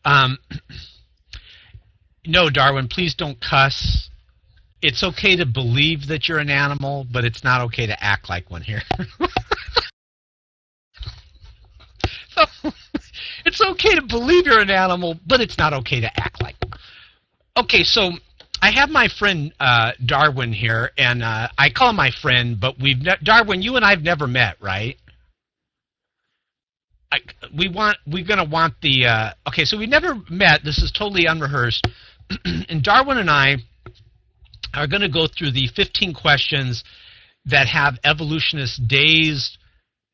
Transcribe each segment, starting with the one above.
Um, no, Darwin, please don't cuss. It's okay to believe that you're an animal, but it's not okay to act like one here. So, it's okay to believe you're an animal, but it's not okay to act like one. Okay, so I have my friend Darwin here, and I call him my friend, but Darwin, you and I have never met, right? We're gonna want the okay, so we never met. This is totally unrehearsed, and Darwin and I are going to go through the 15 questions that have evolutionists dazed,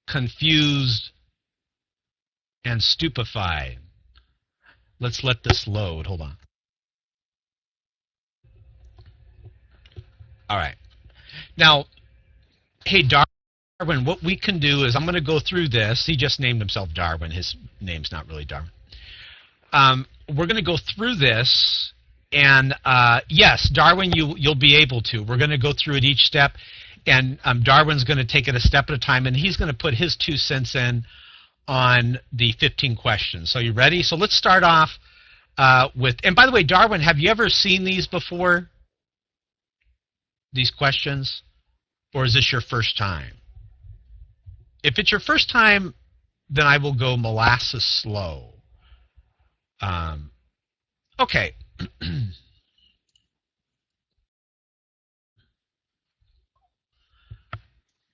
confused, and stupefied. Let's let this load. Hold on. All right. Now, hey, Darwin, what we can do is I'm going to go through this. He just named himself Darwin. His name's not really Darwin. We're going to go through this. And yes, Darwin, you'll be able to. We're going to go through it each step, and Darwin's going to take it a step at a time, and he's going to put his 2 cents in on the 15 questions. So you ready? So let's start off with, and by the way, Darwin, have you ever seen these before? These questions? Or is this your first time? If it's your first time, then I will go molasses slow. Okay.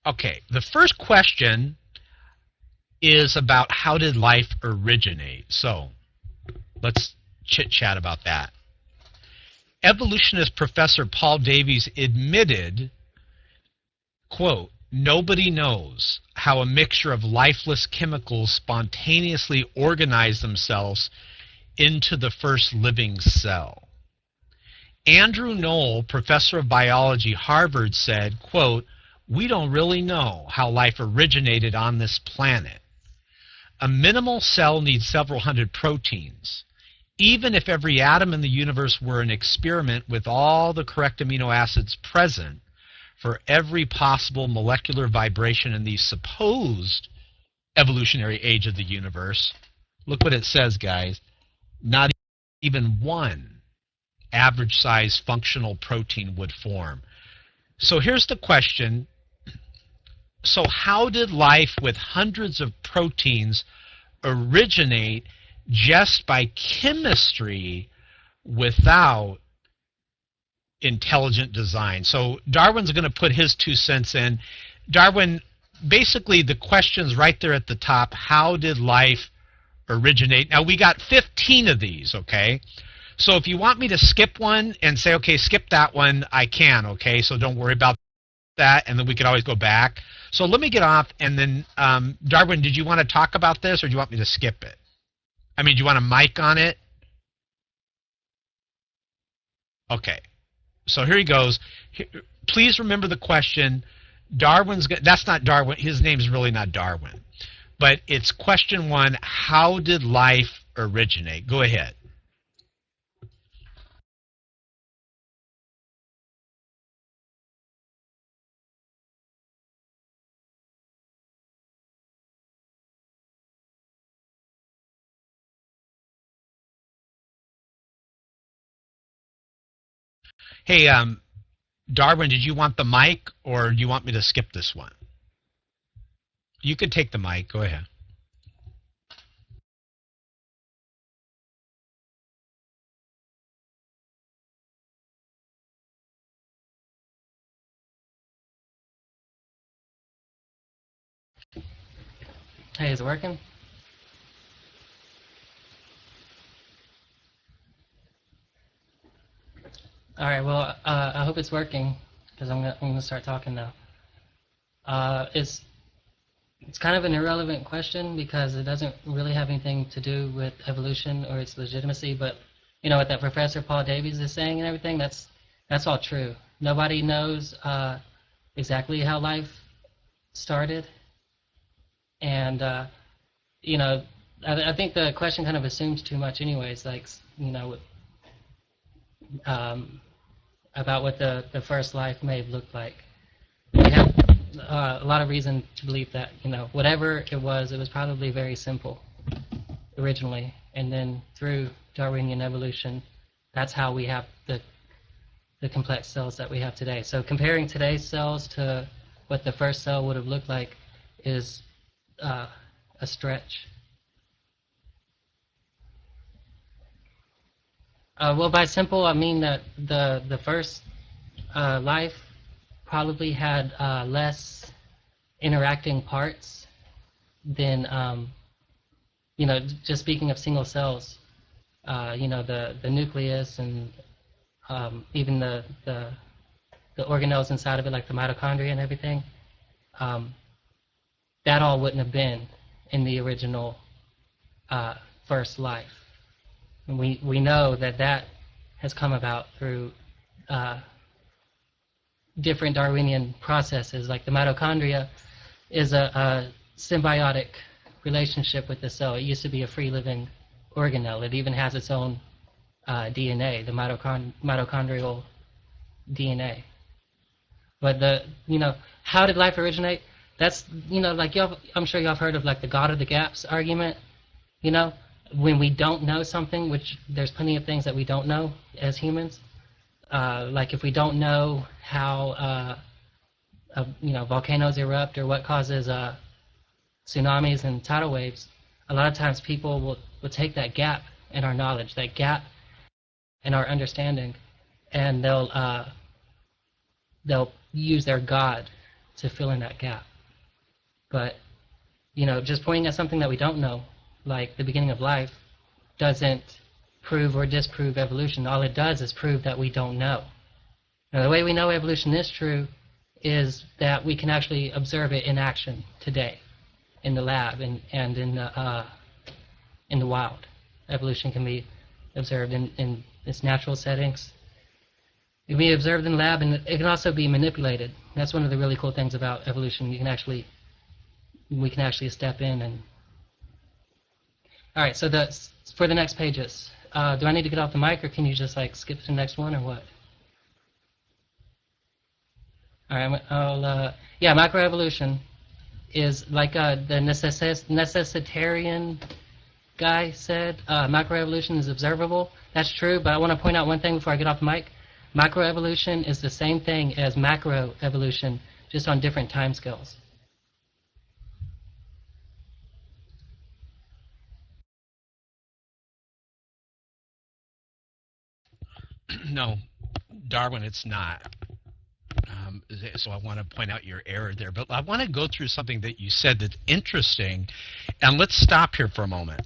Okay, the first question is about how did life originate? So let's chit-chat about that. Evolutionist Professor Paul Davies admitted, quote, "Nobody knows how a mixture of lifeless chemicals spontaneously organize themselves into the first living cell." Andrew Knoll, professor of biology, Harvard, said, quote, "We don't really know how life originated on this planet. A minimal cell needs several hundred proteins. Even if every atom in the universe were an experiment with all the correct amino acids present for every possible molecular vibration in the supposed evolutionary age of the universe," look what it says, guys, "not even one average size functional protein would form." So here's the question. So how did life with hundreds of proteins originate just by chemistry without intelligent design? So Darwin's going to put his 2 cents in. Darwin, basically the question's right there at the top. How did life originate? Now we got 15 of these, okay? So if you want me to skip one and say, okay, skip that one, I can, okay? So don't worry about that, and then we could always go back. So let me get off, and then, Darwin, did you want to talk about this, or do you want me to skip it? I mean, do you want a mic on it? Okay. So here he goes. Please remember the question. That's not Darwin. His name's really not Darwin. But it's question 1, how did life originate? Go ahead. Hey, Darwin, did you want the mic, or do you want me to skip this one? You could take the mic. Go ahead. Hey, is it working? All right. Well, I hope it's working because I'm gonna start talking now. It's kind of an irrelevant question because it doesn't really have anything to do with evolution or its legitimacy. But you know what that Professor Paul Davies is saying and everything, that's all true. Nobody knows exactly how life started, and you know, I think the question kind of assumes too much, anyways. Like, you know, about what the first life may have looked like. We have a lot of reason to believe that, you know, whatever it was probably very simple originally, and then through Darwinian evolution, that's how we have the complex cells that we have today. So comparing today's cells to what the first cell would have looked like is a stretch. Well, by simple, I mean that the first life probably had less interacting parts than, just speaking of single cells, the nucleus and even the organelles inside of it, like the mitochondria and everything, that all wouldn't have been in the original first life. And we know that has come about through different Darwinian processes. Like the mitochondria is a symbiotic relationship with the cell. It used to be a free-living organelle. It even has its own DNA, the mitochondrial DNA. But how did life originate? That's, like I'm sure y'all have heard of like the God of the gaps argument. When we don't know something, which there's plenty of things that we don't know as humans. Like if we don't know how volcanoes erupt or what causes tsunamis and tidal waves, a lot of times people will take that gap in our knowledge, that gap in our understanding, and they'll use their God to fill in that gap. But just pointing at something that we don't know, like the beginning of life, doesn't prove or disprove evolution. All it does is prove that we don't know. Now, the way we know evolution is true is that we can actually observe it in action today, in the lab and in the wild. Evolution can be observed in its natural settings. It can be observed in the lab, and it can also be manipulated. That's one of the really cool things about evolution. We can actually step in and. All right. So for the next pages. Do I need to get off the mic, or can you just like skip to the next one, or what? All right, macroevolution is like the necessitarian guy said. Macroevolution is observable. That's true, but I want to point out one thing before I get off the mic. Macroevolution is the same thing as macroevolution, just on different timescales. No, Darwin, it's not. So I want to point out your error there. But I want to go through something that you said that's interesting. And let's stop here for a moment.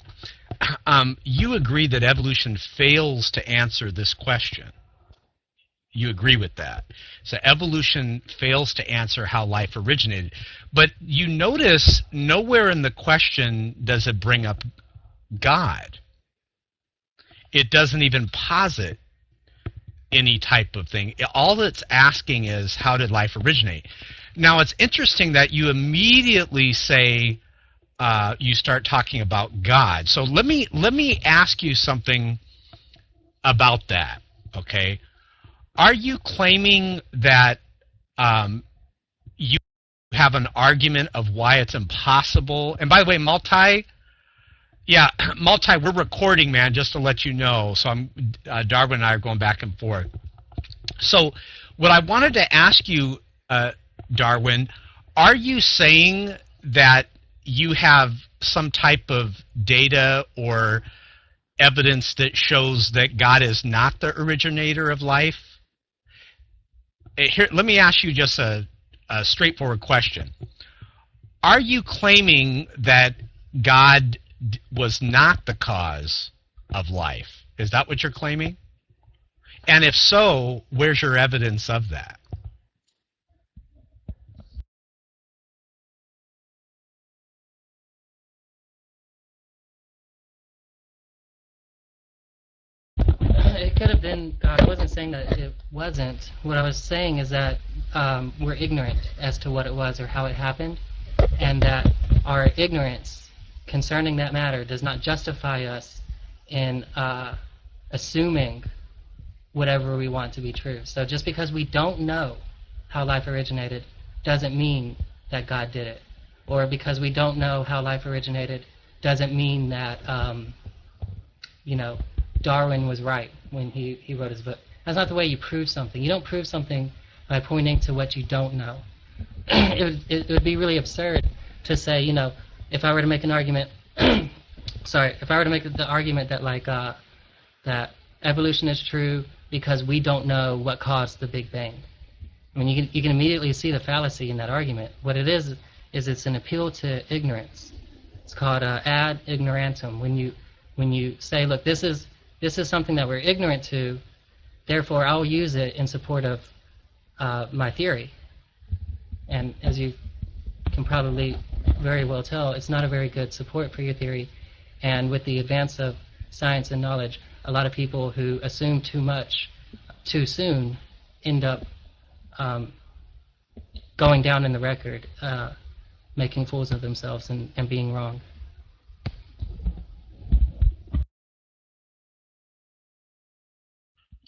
You agree that evolution fails to answer this question. You agree with that. So evolution fails to answer how life originated. But you notice nowhere in the question does it bring up God. It doesn't even posit any type of thing. All it's asking is, how did life originate? Now, it's interesting that you immediately say, you start talking about God. So let me ask you something about that, okay? Are you claiming that you have an argument of why it's impossible? And by the way, Multi, we're recording, man, just to let you know. So Darwin and I are going back and forth. So what I wanted to ask you, Darwin, are you saying that you have some type of data or evidence that shows that God is not the originator of life? Here, let me ask you just a straightforward question. Are you claiming that God was not the cause of life? Is that what you're claiming? And if so, where's your evidence of that? It could have been, I wasn't saying that it wasn't. What I was saying is that we're ignorant as to what it was or how it happened, and that our ignorance concerning that matter does not justify us in assuming whatever we want to be true. So just because we don't know how life originated doesn't mean that God did it. Or because we don't know how life originated doesn't mean that Darwin was right when he wrote his book. That's not the way you prove something. You don't prove something by pointing to what you don't know. It would be really absurd to say, if I were to make an argument, sorry, if I were to make the argument that that evolution is true because we don't know what caused the Big Bang. I mean, you can immediately see the fallacy in that argument. What it is it's an appeal to ignorance. It's called ad ignorantum. When you say, look, this is something that we're ignorant to, therefore I'll use it in support of my theory. And as you can probably very well tell, it's not a very good support for your theory. And with the advance of science and knowledge, a lot of people who assume too much too soon end up going down in the record, making fools of themselves and being wrong.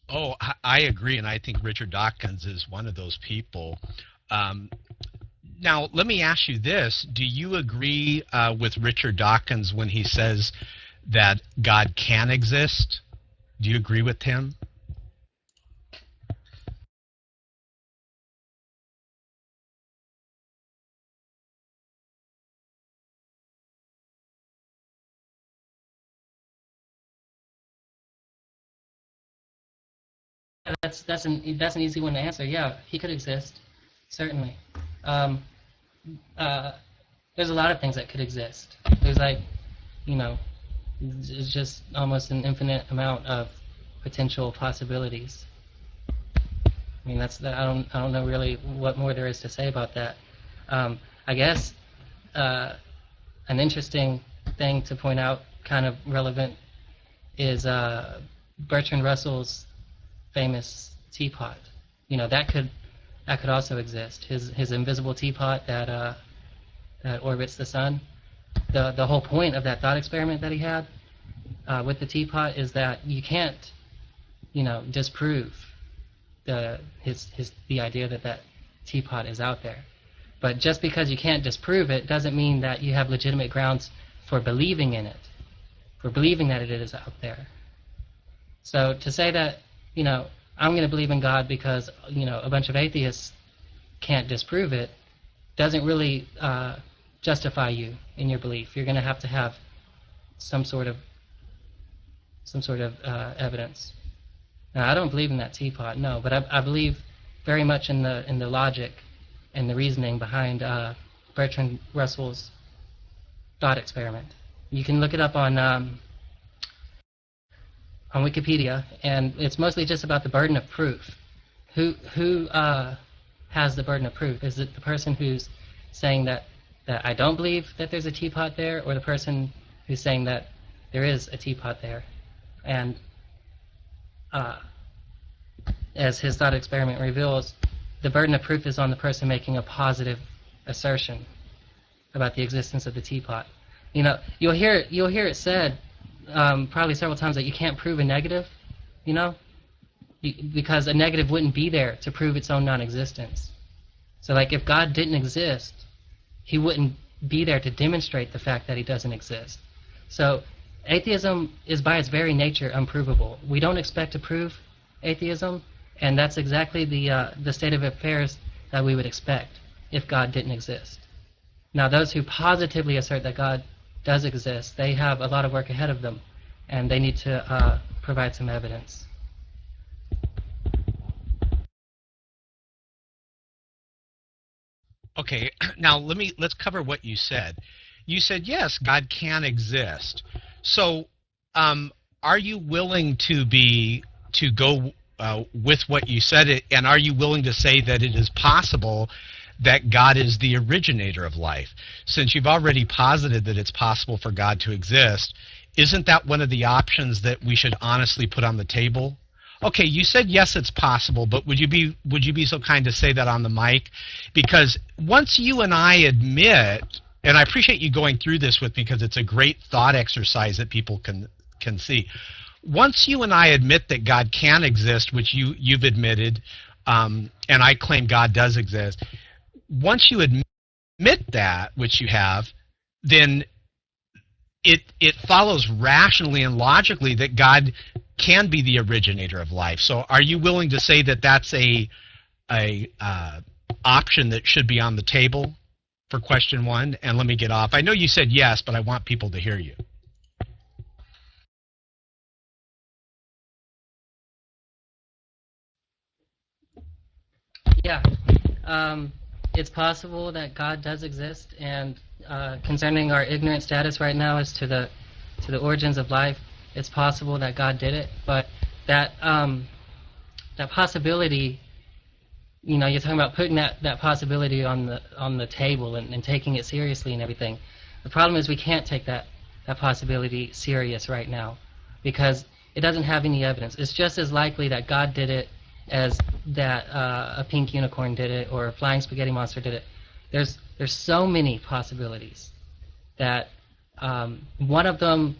Oh, I agree, and I think Richard Dawkins is one of those people. Now, let me ask you this. Do you agree with Richard Dawkins when he says that God can exist? Do you agree with him? That's an easy one to answer. Yeah, he could exist, certainly. There's a lot of things that could exist. There's it's just almost an infinite amount of potential possibilities. I mean, I don't know really what more there is to say about that. I guess an interesting thing to point out, kind of relevant, is Bertrand Russell's famous teapot. That could also exist. His invisible teapot that orbits the sun. The whole point of that thought experiment that he had with the teapot is that you can't, disprove the idea that teapot is out there. But just because you can't disprove it doesn't mean that you have legitimate grounds for believing in it, for believing that it is out there. So to say that, I'm going to believe in God because, a bunch of atheists can't disprove it, doesn't really justify you in your belief. You're going to have some sort of evidence. Now, I don't believe in that teapot, no, but I believe very much in the logic and the reasoning behind Bertrand Russell's thought experiment. You can look it up on Wikipedia, and it's mostly just about the burden of proof. Who has the burden of proof? Is it the person who's saying that I don't believe that there's a teapot there, or the person who's saying that there is a teapot there? And as his thought experiment reveals, the burden of proof is on the person making a positive assertion about the existence of the teapot. You'll hear it said probably several times that you can't prove a negative, because a negative wouldn't be there to prove its own non-existence. So like if God didn't exist, he wouldn't be there to demonstrate the fact that he doesn't exist. So atheism is by its very nature unprovable. We don't expect to prove atheism, and that's exactly the state of affairs that we would expect if God didn't exist. Now those who positively assert that God does exist, they have a lot of work ahead of them, and they need to provide some evidence. Okay, now let's cover what you said. You said yes, God can exist. So, are you willing to go with what you said, and are you willing to say that it is possible that God is the originator of life? Since you've already posited that it's possible for God to exist, isn't that one of the options that we should honestly put on the table? Okay, you said yes, it's possible, but would you be so kind to say that on the mic? Because once you and I admit, and I appreciate you going through this with me because it's a great thought exercise that people can see. Once you and I admit that God can exist, which you've admitted, and I claim God does exist, once you admit that, which you have, then it follows rationally and logically that God can be the originator of life. So are you willing to say that that's a option that should be on the table for question 1? And let me get off. I know you said yes, but I want people to hear you. Yeah, it's possible that God does exist, and concerning our ignorant status right now as to the origins of life, it's possible that God did it. But that that possibility, you know, you're talking about putting that possibility on the table and taking it seriously and everything. The problem is we can't take that possibility serious right now because it doesn't have any evidence. It's just as likely that God did it as that a pink unicorn did it or a flying spaghetti monster did it. There's so many possibilities that one of them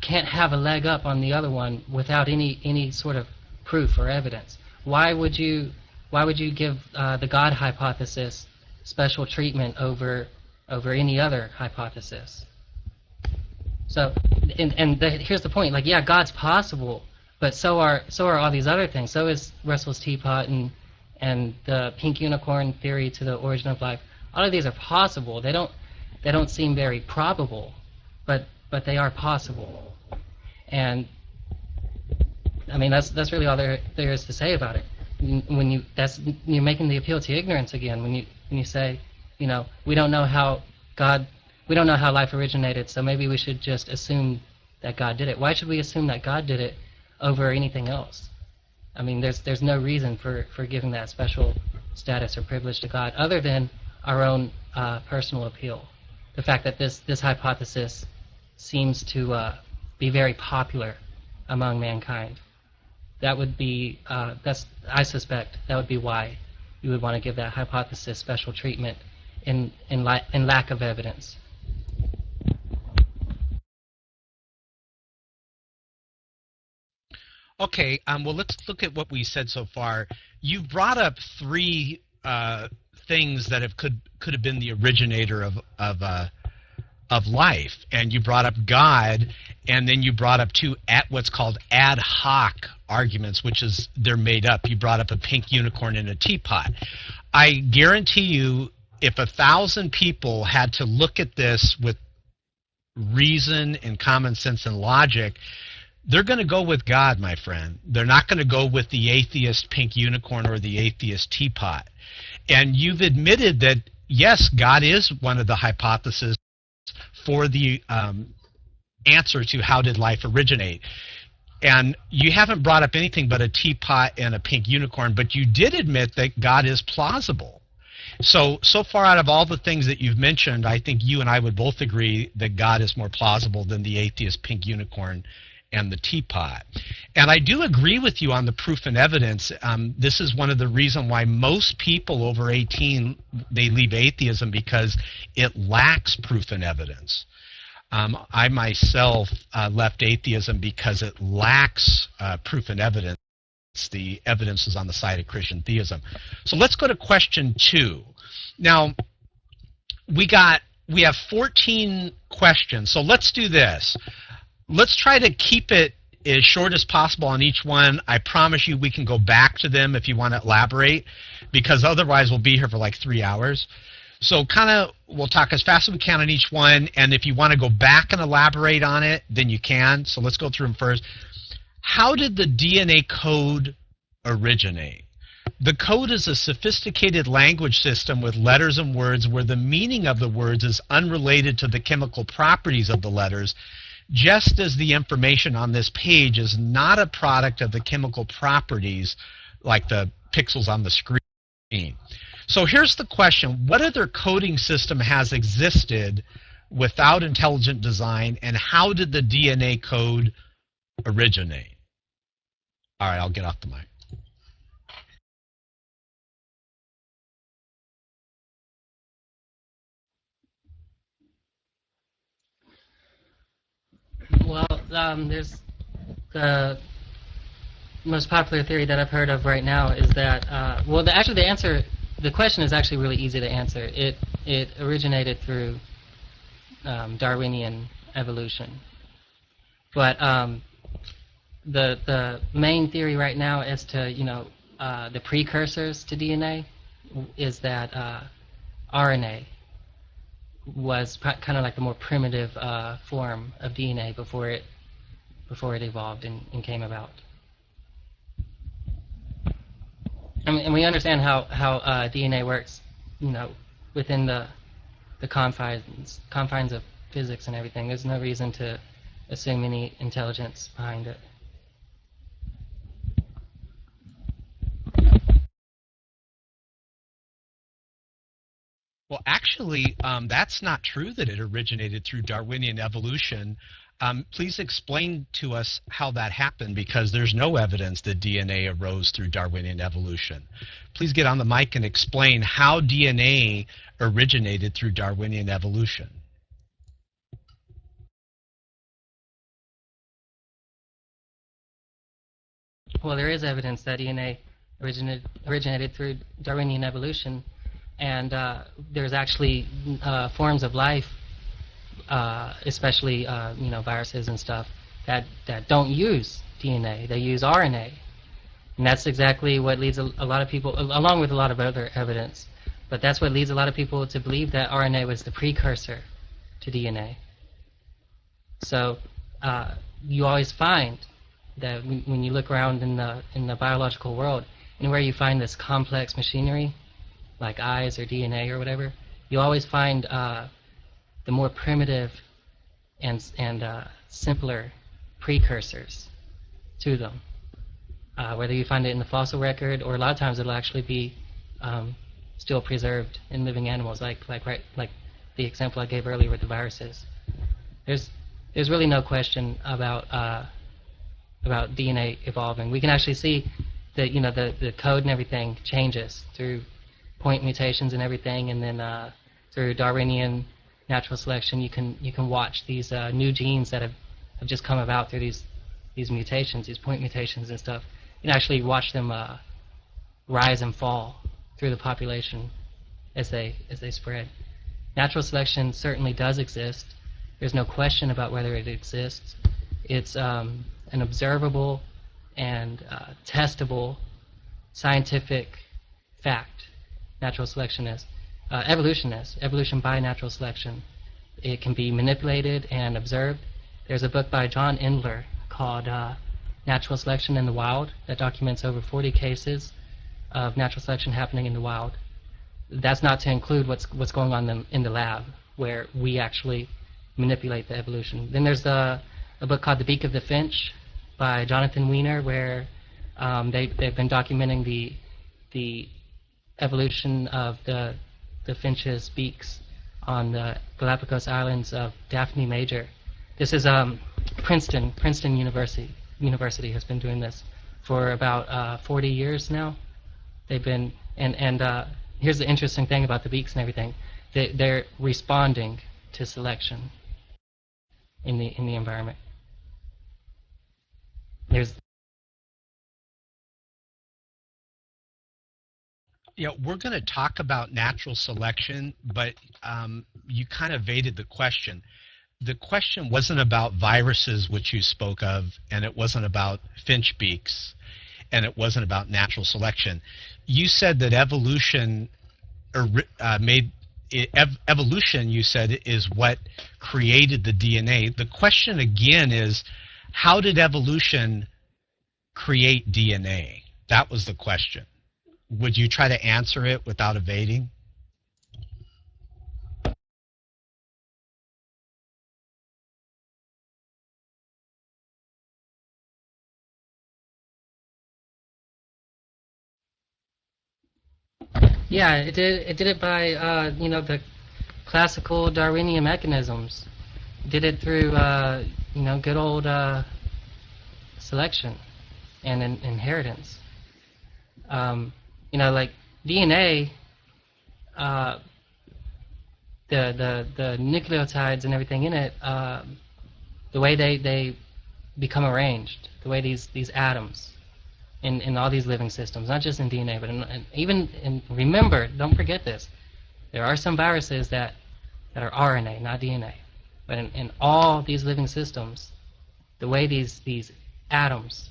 can't have a leg up on the other one without any sort of proof or evidence. Why would you give the God hypothesis special treatment over any other hypothesis? So, here's the point. Like, yeah, God's possible, but so are all these other things. So is Russell's teapot and the pink unicorn theory to the origin of life. All of these are possible. They don't seem very probable, but they are possible. And I mean that's really all there is to say about it. When you're making the appeal to ignorance again. When you say, you know, we don't know how life originated, so maybe we should just assume that God did it. Why should we assume that God did it over anything else? I mean, there's no reason for giving that special status or privilege to God other than our own personal appeal. The fact that this hypothesis seems to be very popular among mankind. That would be, I suspect, that would be why you would want to give that hypothesis special treatment in lack of evidence. Okay, well, let's look at what we said so far. You brought up 3 things that could have been the originator of life, and you brought up God, and then you brought up 2 what's called ad hoc arguments, which is they're made up. You brought up a pink unicorn in a teapot. I guarantee you, if 1,000 people had to look at this with reason and common sense and logic, they're going to go with God, my friend. They're not going to go with the atheist pink unicorn or the atheist teapot. And you've admitted that, yes, God is one of the hypotheses for the answer to how did life originate. And you haven't brought up anything but a teapot and a pink unicorn, but you did admit that God is plausible. So far out of all the things that you've mentioned, I think you and I would both agree that God is more plausible than the atheist pink unicorn and the teapot. And I do agree with you on the proof and evidence. This is one of the reasons why most people over 18, they leave atheism, because it lacks proof and evidence. I myself left atheism because it lacks proof and evidence. The evidence is on the side of Christian theism. So let's go to question 2. Now, we have 14 questions, so let's do this. Let's try to keep it as short as possible on each one. I promise you we can go back to them if you want to elaborate, because otherwise we'll be here for like 3 hours. So we'll talk as fast as we can on each one, and if you want to go back and elaborate on it, then you can. So let's go through them first. How did the DNA code originate? The code is a sophisticated language system with letters and words where the meaning of the words is unrelated to the chemical properties of the letters, just as the information on this page is not a product of the chemical properties like the pixels on the screen. So here's the question: what other coding system has existed without intelligent design, and how did the DNA code originate? All right, I'll get off the mic. Well, there's the most popular theory that I've heard of right now is that, the question is actually really easy to answer. It originated through Darwinian evolution. But the main theory right now as to the precursors to DNA is that RNA was kind of like the more primitive form of DNA before it evolved and came about. And we understand how DNA works, within the confines of physics and everything. There's no reason to assume any intelligence behind it. Well, actually, that's not true that it originated through Darwinian evolution. Please explain to us how that happened, because there's no evidence that DNA arose through Darwinian evolution. Please get on the mic and explain how DNA originated through Darwinian evolution. Well, there is evidence that DNA originated through Darwinian evolution, and there's actually forms of life, especially viruses and stuff, that don't use DNA. They use RNA, and that's exactly what leads a lot of people, along with a lot of other evidence, but that's what leads a lot of people to believe that RNA was the precursor to DNA. So you always find that when you look around in the biological world, anywhere you find this complex machinery, like eyes or DNA or whatever, you always find the more primitive and simpler precursors to them. Whether you find it in the fossil record, or a lot of times it'll actually be still preserved in living animals, like the example I gave earlier with the viruses. There's really no question about DNA evolving. We can actually see that the code and everything changes through point mutations and everything, and then through Darwinian natural selection, you can watch these new genes that have just come about through these mutations, these point mutations and stuff. You can actually watch them rise and fall through the population as they spread. Natural selection certainly does exist. There's no question about whether it exists. It's an observable and testable scientific fact. Natural selection is. Evolution is. Evolution by natural selection. It can be manipulated and observed. There's a book by John Endler called Natural Selection in the Wild that documents over 40 cases of natural selection happening in the wild. That's not to include what's going on in the lab, where we actually manipulate the evolution. Then there's a book called The Beak of the Finch by Jonathan Weiner, where they've been documenting the evolution of the finch's beaks on the Galapagos Islands of Daphne Major. This is Princeton University has been doing this for about 40 years now. They've been, and here's the interesting thing about the beaks and everything. They're responding to selection in the environment. We're going to talk about natural selection, but you kind of evaded the question. The question wasn't about viruses, which you spoke of, and it wasn't about finch beaks, and it wasn't about natural selection. You said that evolution evolution, you said, is what created the DNA. The question again is, how did evolution create DNA? That was the question. Would you try to answer it without evading? Yeah, it did it by the classical Darwinian mechanisms. Did it through good old selection and inheritance. Like DNA, the nucleotides and everything in it, the way they become arranged, the way these atoms in all these living systems, not just in DNA, but remember, don't forget this, there are some viruses that are RNA, not DNA. But in all these living systems, the way these atoms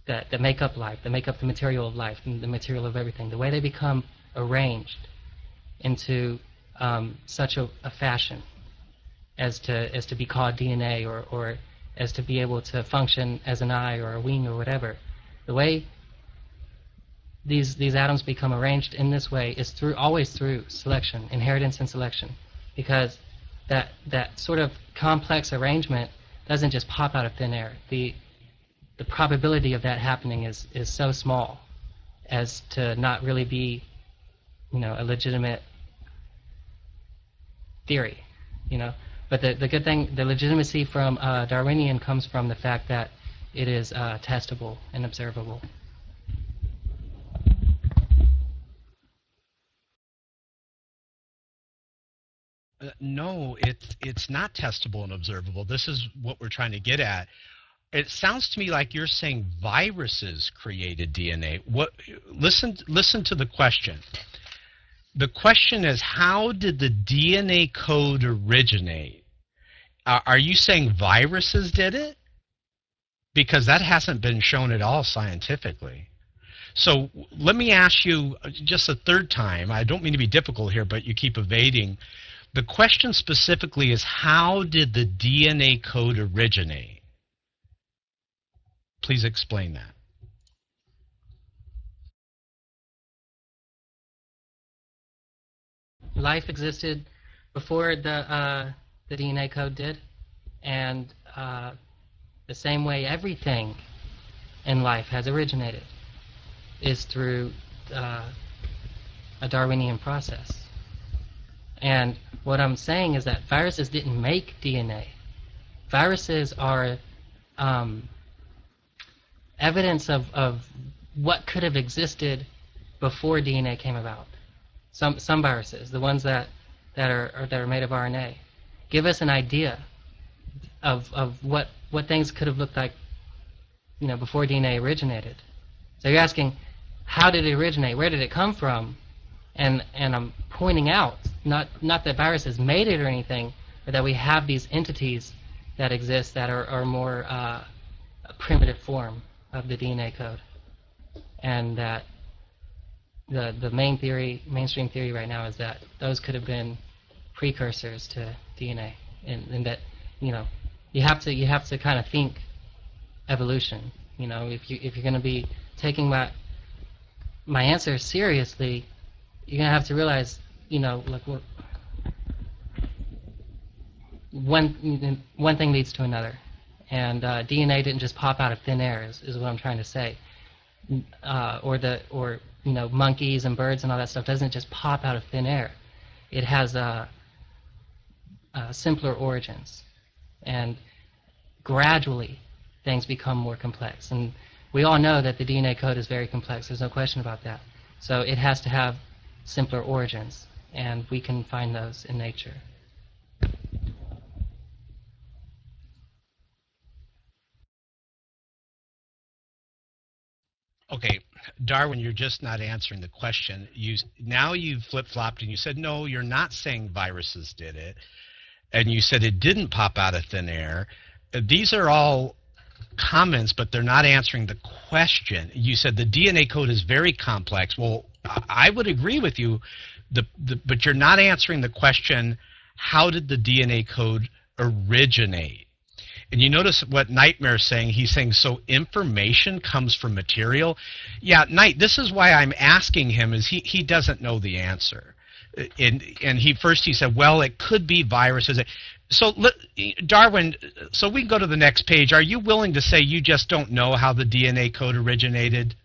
that make up life, that make up the material of life, and the material of everything, the way they become arranged into such a fashion as to be called DNA, or as to be able to function as an eye or a wing or whatever, the way these atoms become arranged in this way is always through selection, inheritance and selection, because that sort of complex arrangement doesn't just pop out of thin air. The probability of that happening is so small as to not really be, a legitimate theory, But the good thing, the legitimacy from Darwinian comes from the fact that it is testable and observable. No, it's not testable and observable. This is what we're trying to get at. It sounds to me like you're saying viruses created DNA. Listen to the question. The question is, how did the DNA code originate? Are you saying viruses did it? Because that hasn't been shown at all scientifically. So let me ask you just a third time. I don't mean to be difficult here, but you keep evading. The question specifically is, how did the DNA code originate? Please explain that. Life existed before the DNA code did, and the same way everything in life has originated is through a Darwinian process. And what I'm saying is that viruses didn't make DNA. Viruses are evidence of what could have existed before DNA came about. Some viruses, the ones that are made of RNA, give us an idea of what things could have looked like, before DNA originated. So you're asking, how did it originate? Where did it come from? And I'm pointing out, not that viruses made it or anything, but that we have these entities that exist that are more a primitive form of the DNA code, and that the mainstream theory right now is that those could have been precursors to DNA, and that you have to kind of think evolution. If you're going to be taking my answer seriously, you're going to have to realize, like one thing leads to another, and DNA didn't just pop out of thin air, is what I'm trying to say. Or monkeys and birds and all that stuff doesn't just pop out of thin air. It has simpler origins, and gradually things become more complex. And we all know that the DNA code is very complex. There's no question about that. So it has to have simpler origins, and we can find those in nature. Okay, Darwin, you're just not answering the question. Now you've flip-flopped and you said, no, you're not saying viruses did it. And you said it didn't pop out of thin air. These are all comments, but they're not answering the question. You said the DNA code is very complex. Well, I would agree with you, but you're not answering the question, how did the DNA code originate? And you notice what Nightmare's saying. He's saying, so information comes from material? Yeah, Night, this is why I'm asking him, is he doesn't know the answer. And he said, well, it could be viruses. So, Darwin, so we can go to the next page. Are you willing to say you just don't know how the DNA code originated?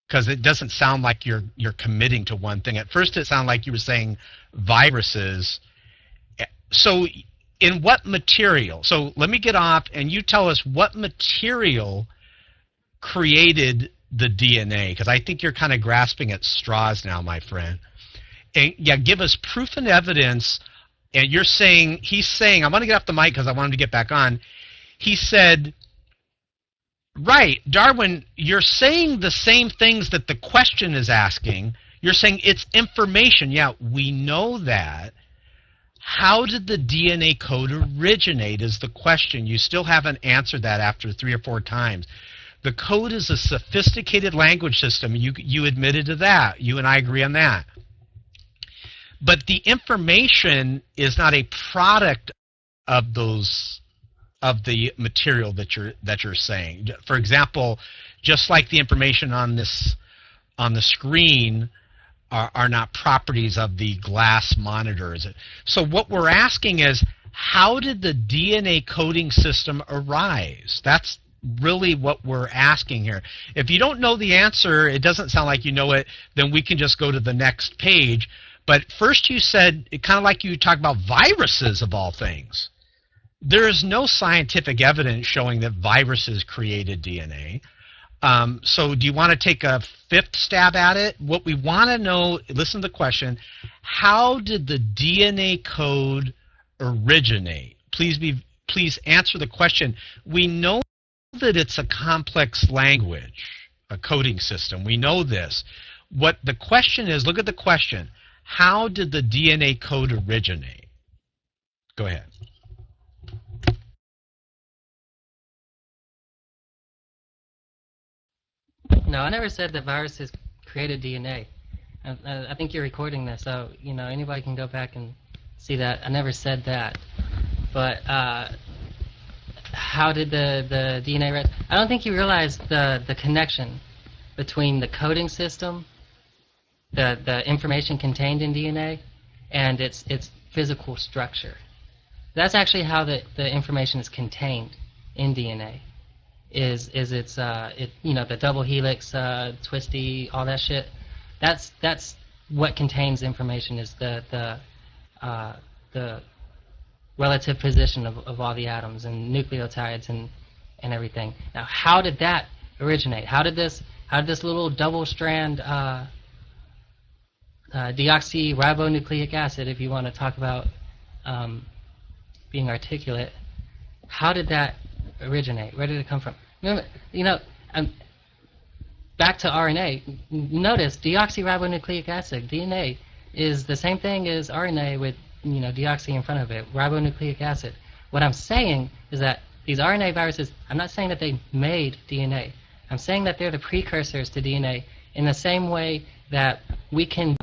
Because it doesn't sound like you're committing to one thing. At first it sounded like you were saying viruses. So in what material? So let me get off and you tell us what material created the DNA, because I think you're kind of grasping at straws now, my friend. And yeah, give us proof and evidence. And he's saying, I want to get off the mic because I want him to get back on. He said, right, Darwin, you're saying the same things that the question is asking. You're saying it's information. Yeah, we know that. How did the DNA code originate is the question. You still haven't answered that after 3 or 4 times. The code is a sophisticated language system. You admitted to that. You and I agree on that. But the information is not a product of the material that you're saying. For example, just like the information on the screen are not properties of the glass monitors. So what we're asking is, how did the DNA coding system arise? That's really what we're asking here. If you don't know the answer, it doesn't sound like you know it, then we can just go to the next page. But first you said, kind of like you talked about viruses of all things. There is no scientific evidence showing that viruses created DNA. So do you want to take a 5th stab at it? What we want to know, listen to the question, how did the DNA code originate? Please answer the question. We know that it's a complex language, a coding system. We know this. What the question is, look at the question. How did the DNA code originate? Go ahead. No, I never said that viruses created DNA. I think you're recording this, so anybody can go back and see that. I never said that. But how did the DNA? I don't think you realize the connection between the coding system, the information contained in DNA, and its physical structure. That's actually how the information is contained in DNA. Is it's the double helix, twisty, all that shit. That's what contains information, is the relative position of all the atoms and nucleotides and everything. Now, how did that originate? How did this little double strand deoxyribonucleic acid, if you want to talk about being articulate, how did that originate? Where did it come from? Remember, back to RNA. Notice deoxyribonucleic acid, DNA, is the same thing as RNA with deoxy in front of it, ribonucleic acid. What I'm saying is that these RNA viruses, I'm not saying that they made DNA. I'm saying that they're the precursors to DNA in the same way that we can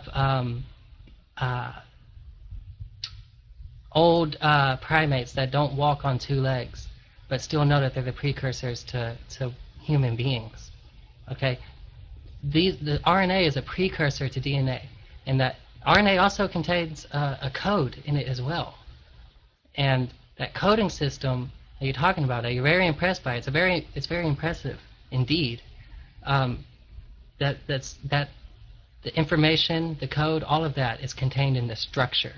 old primates that don't walk on 2 legs, but still know that they're the precursors to human beings. Okay, the RNA is a precursor to DNA, and that RNA also contains a code in it as well. And that coding system that you're talking about, that you're very impressed by, it's very impressive indeed. The information, the code, all of that is contained in the structure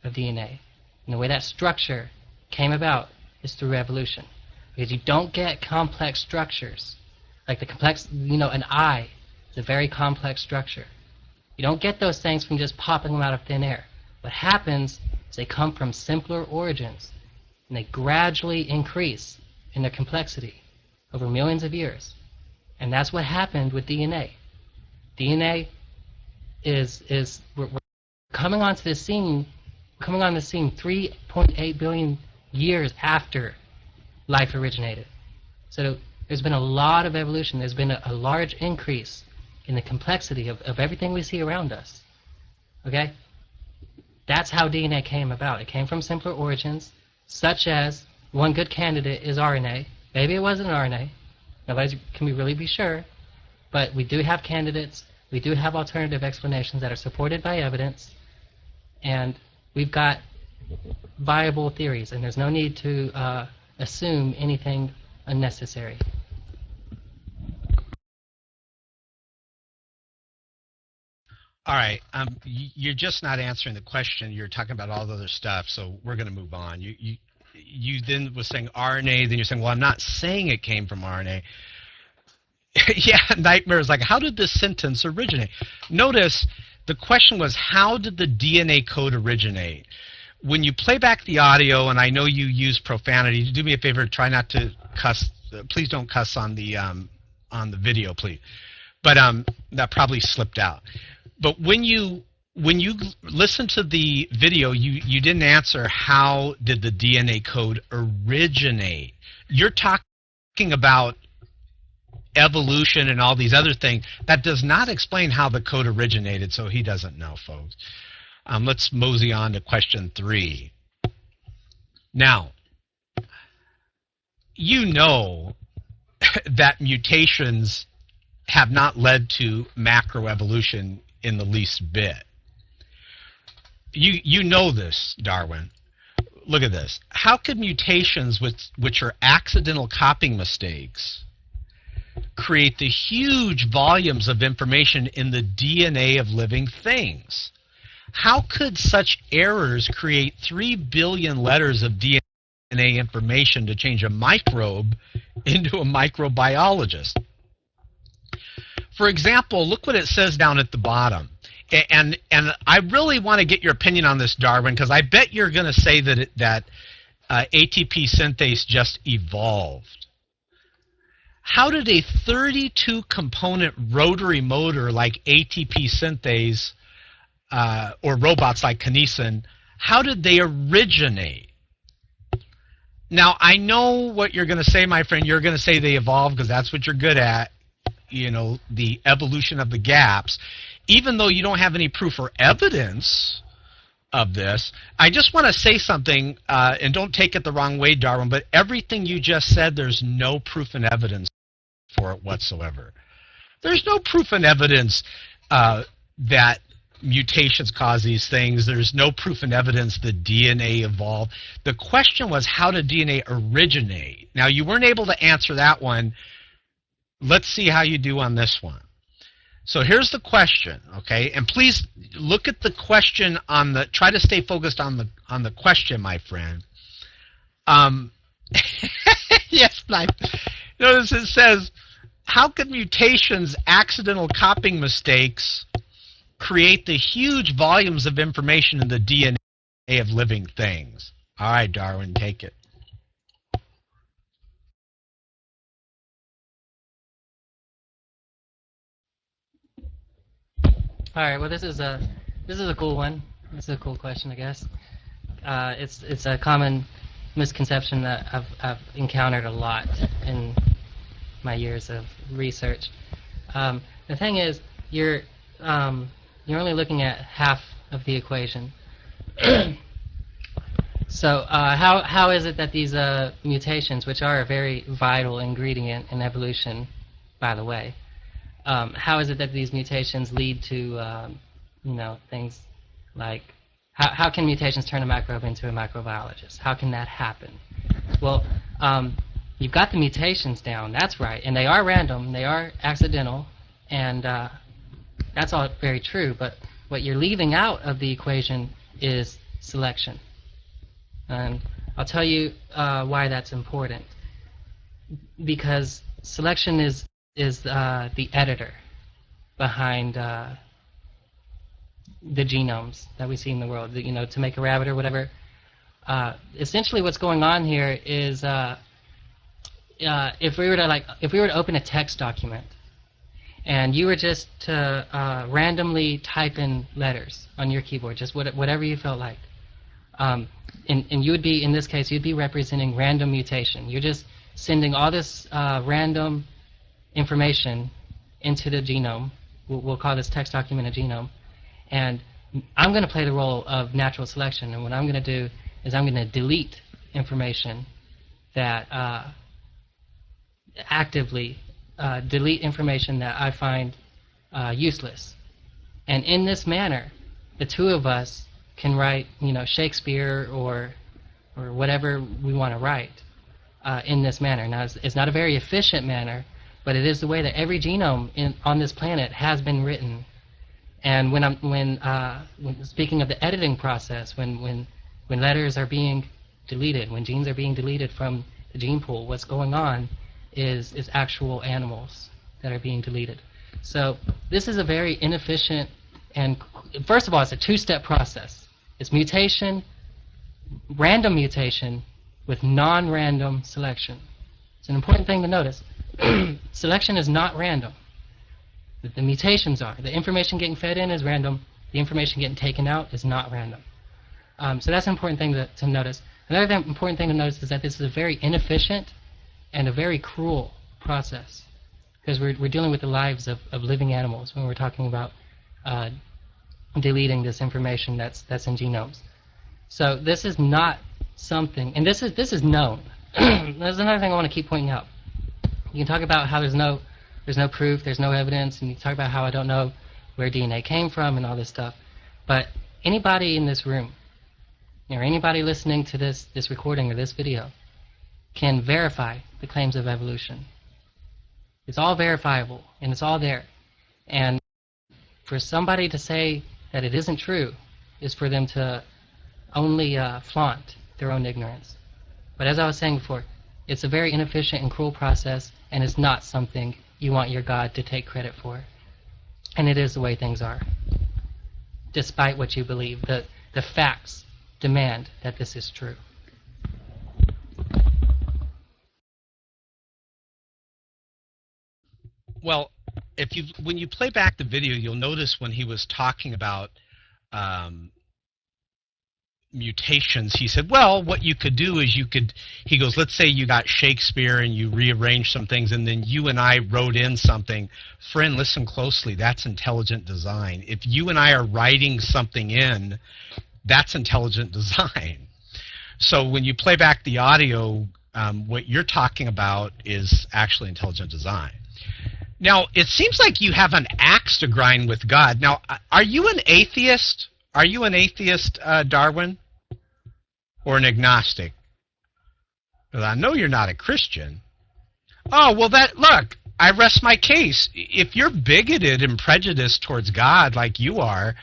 of DNA. And the way that structure came about is through evolution. Because you don't get complex structures. Like the complex, an eye is a very complex structure. You don't get those things from just popping them out of thin air. What happens is they come from simpler origins, and they gradually increase in their complexity over millions of years. And that's what happened with DNA. DNA we're coming onto the scene, 3.8 billion years after life originated. So there's been a lot of evolution. There's been a large increase in the complexity of everything we see around us. Okay? That's how DNA came about. It came from simpler origins, such as one good candidate is RNA. Maybe it wasn't RNA. Nobody can really be sure. But we do have candidates. We do have alternative explanations that are supported by evidence. And we've got viable theories, and there's no need to assume anything unnecessary. All right. You're just not answering the question. You're talking about all the other stuff, so we're going to move on. You then was saying RNA, then you're saying, well, I'm not saying it came from RNA. Yeah, Nightmare is like, how did this sentence originate? Notice the question was, how did the DNA code originate? When you play back the audio, and I know you use profanity, do me a favor, try not to cuss. Please don't cuss on the video, please. But that probably slipped out. But when you when you listen to the video, you didn't answer how did the DNA code originate. You're talking about evolution and all these other things. That does not explain how the code originated, so he doesn't know, folks. Let's mosey on to question 3. Now, you know that mutations have not led to macroevolution in the least bit. You know this, Darwin. Look at this. How could mutations, which are accidental copying mistakes, create the huge volumes of information in the DNA of living things? How could such errors create 3 billion letters of DNA information to change a microbe into a microbiologist? For example, look what it says down at the bottom. And I really want to get your opinion on this, Darwin, because I bet you're going to say that ATP synthase just evolved. How did a 32-component rotary motor like ATP synthase or robots like kinesin, how did they originate? Now, I know what you're going to say, my friend. You're going to say they evolved because that's what you're good at, you know, the evolution of the gaps. Even though you don't have any proof or evidence of this, I just want to say something, and don't take it the wrong way, Darwin, but everything you just said, there's no proof and evidence for it whatsoever. There's no proof and evidence that mutations cause these things. There's no proof and evidence that DNA evolved. The question was, how did DNA originate? Now, you weren't able to answer that one. Let's see how you do on this one. So here's the question, okay? And please look at the question on the. Try to stay focused on the question, my friend. Yes, notice it says, how could mutations, accidental copying mistakes, create the huge volumes of information in the DNA of living things? All right, Darwin, take it. All right. Well, this is a cool one. This is a cool question, I guess. It's a common misconception that I've encountered a lot in my years of research. The thing is, you're only looking at half of the equation. So how is it that these mutations, which are a very vital ingredient in evolution, by the way, how is it that these mutations lead to things like how can mutations turn a microbe into a microbiologist? How can that happen? Well, you've got the mutations down, that's right, and they are random, they are accidental, and that's all very true, but what you're leaving out of the equation is selection. And I'll tell you why that's important. Because selection is the editor behind the genomes that we see in the world. To make a rabbit or whatever. Essentially, what's going on here is if we were to open a text document, and you were just to randomly type in letters on your keyboard, just whatever you felt like, and you would be, in this case, you'd be representing random mutation. You're just sending all this random information into the genome. We'll call this text document a genome. And I'm going to play the role of natural selection. And what I'm going to do is I'm going to delete information that actively delete information that I find useless. And in this manner, the two of us can write, Shakespeare or whatever we want to write in this manner. Now, it's not a very efficient manner, but it is the way that every genome on this planet has been written. And when speaking of the editing process, when letters are being deleted, when genes are being deleted from the gene pool, what's going on is actual animals that are being deleted. So this is a very inefficient, and first of all, it's a two-step process. It's mutation, random mutation, with non-random selection. It's an important thing to notice. Selection is not random. The mutations are. The information getting fed in is random. the information getting taken out is not random. So that's an important thing to notice. Another important thing to notice is that this is a very inefficient and a very cruel process, because we're dealing with the lives of living animals when we're talking about deleting this information that's in genomes. So this is not something, and this is known. There's another thing I want to keep pointing out. You can talk about how there's no proof, there's no evidence, and you talk about how I don't know where DNA came from and all this stuff. But anybody in this room, or anybody listening to this recording or this video, can verify the claims of evolution. It's all verifiable, and it's all there. And for somebody to say that it isn't true is for them to only flaunt their own ignorance. But as I was saying before, it's a very inefficient and cruel process, and it's not something you want your God to take credit for. And it is the way things are. Despite what you believe, the facts demand that this is true. Well, when you play back the video, you'll notice when he was talking about mutations, he said, well, what you could do is he goes, let's say you got Shakespeare and you rearranged some things, and then you and I wrote in something. Friend, listen closely, that's intelligent design. If you and I are writing something in, that's intelligent design. So when you play back the audio, what you're talking about is actually intelligent design. Now, it seems like you have an axe to grind with God. Now, are you an atheist? Are you an atheist, Darwin? Or an agnostic? Well, I know you're not a Christian. Oh, well, look, I rest my case. If you're bigoted and prejudiced towards God like you are,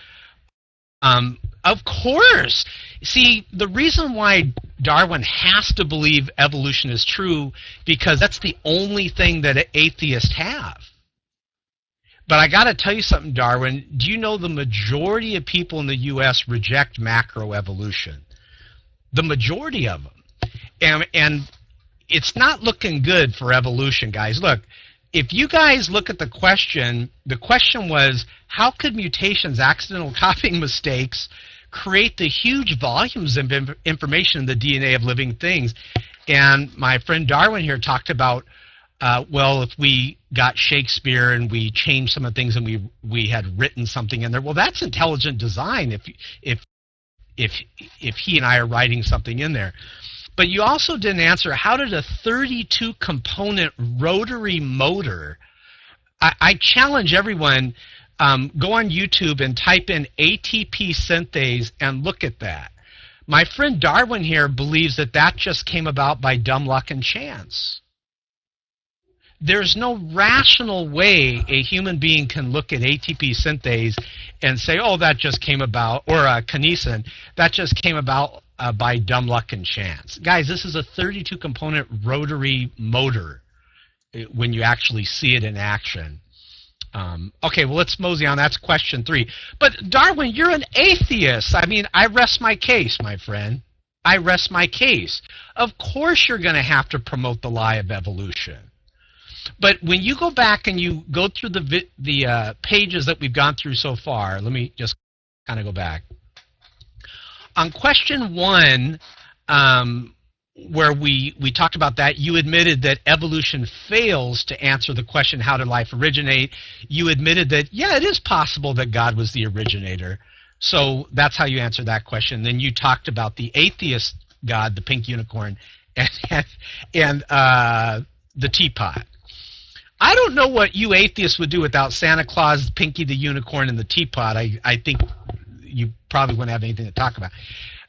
of course. See, the reason why Darwin has to believe evolution is true, because that's the only thing that atheists have. But I got to tell you something, Darwin. Do you know the majority of people in the U.S. reject macroevolution? The majority of them. And it's not looking good for evolution, guys. Look, if you guys look at the question was, how could mutations, accidental copying mistakes, create the huge volumes of information in the DNA of living things? And my friend Darwin here talked about, well, if we got Shakespeare and we changed some of the things and we had written something in there, well, that's intelligent design if he and I are writing something in there. But you also didn't answer, how did a 32-component rotary motor, I challenge everyone, go on YouTube and type in ATP synthase and look at that. My friend Darwin here believes that just came about by dumb luck and chance. There's no rational way a human being can look at ATP synthase and say, oh, that just came about, or kinesin, that just came about by dumb luck and chance. Guys, this is a 32-component rotary motor when you actually see it in action. Okay, well, let's mosey on. That's question 3. But, Darwin, you're an atheist. I mean, I rest my case, my friend. I rest my case. Of course you're going to have to promote the lie of evolution. But when you go back and you go through the pages that we've gone through so far, let me just kind of go back. On question 1, where we talked about that, you admitted that evolution fails to answer the question, how did life originate? You admitted that, yeah, it is possible that God was the originator. So that's how you answered that question. Then you talked about the atheist God, the pink unicorn, and the teapot. I don't know what you atheists would do without Santa Claus, Pinky the Unicorn, and the teapot. I think you probably wouldn't have anything to talk about.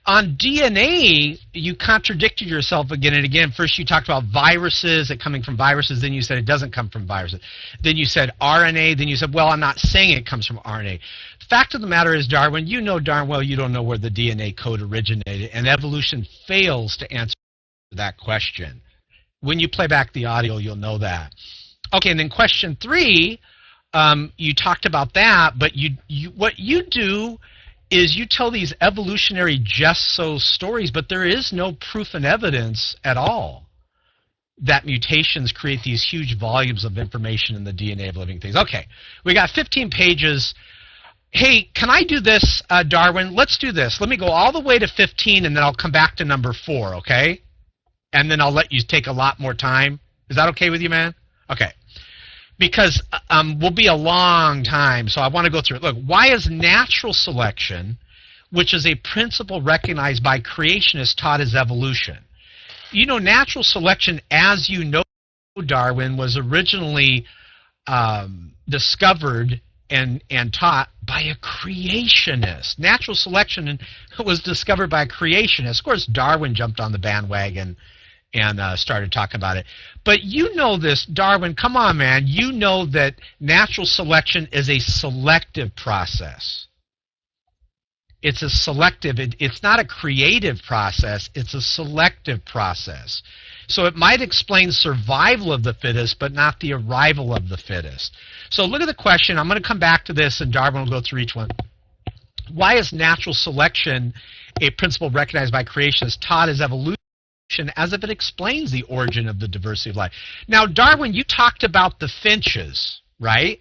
On DNA, you contradicted yourself again and again. First you talked about viruses, it coming from viruses. Then you said it doesn't come from viruses. Then you said RNA. Then you said, well, I'm not saying it comes from RNA. The fact of the matter is, Darwin, you know darn well you don't know where the DNA code originated, and evolution fails to answer that question. When you play back the audio, you'll know that. Okay, and then question 3, you talked about that, but what you do is you tell these evolutionary just-so stories, but there is no proof and evidence at all that mutations create these huge volumes of information in the DNA of living things. Okay, we got 15 pages, Hey, can I do this, Darwin? Let's do this. Let me go all the way to 15, and then I'll come back to number 4, okay? And then I'll let you take a lot more time. Is that okay with you, man? Okay. Because we'll be a long time, so I want to go through it. Look, why is natural selection, which is a principle recognized by creationists, taught as evolution? You know, natural selection, as you know, Darwin, was originally discovered and taught by a creationist. Natural selection was discovered by a creationist. Of course, Darwin jumped on the bandwagon and started talking about it. But you know this, Darwin, come on, man. You know that natural selection is a selective process. It's a selective, it's not a creative process, it's a selective process. So it might explain survival of the fittest, but not the arrival of the fittest. So look at the question. I'm going to come back to this, and Darwin will go through each one. Why is natural selection a principle recognized by creationists, taught as evolution, as if it explains the origin of the diversity of life? Now, Darwin, you talked about the finches, right?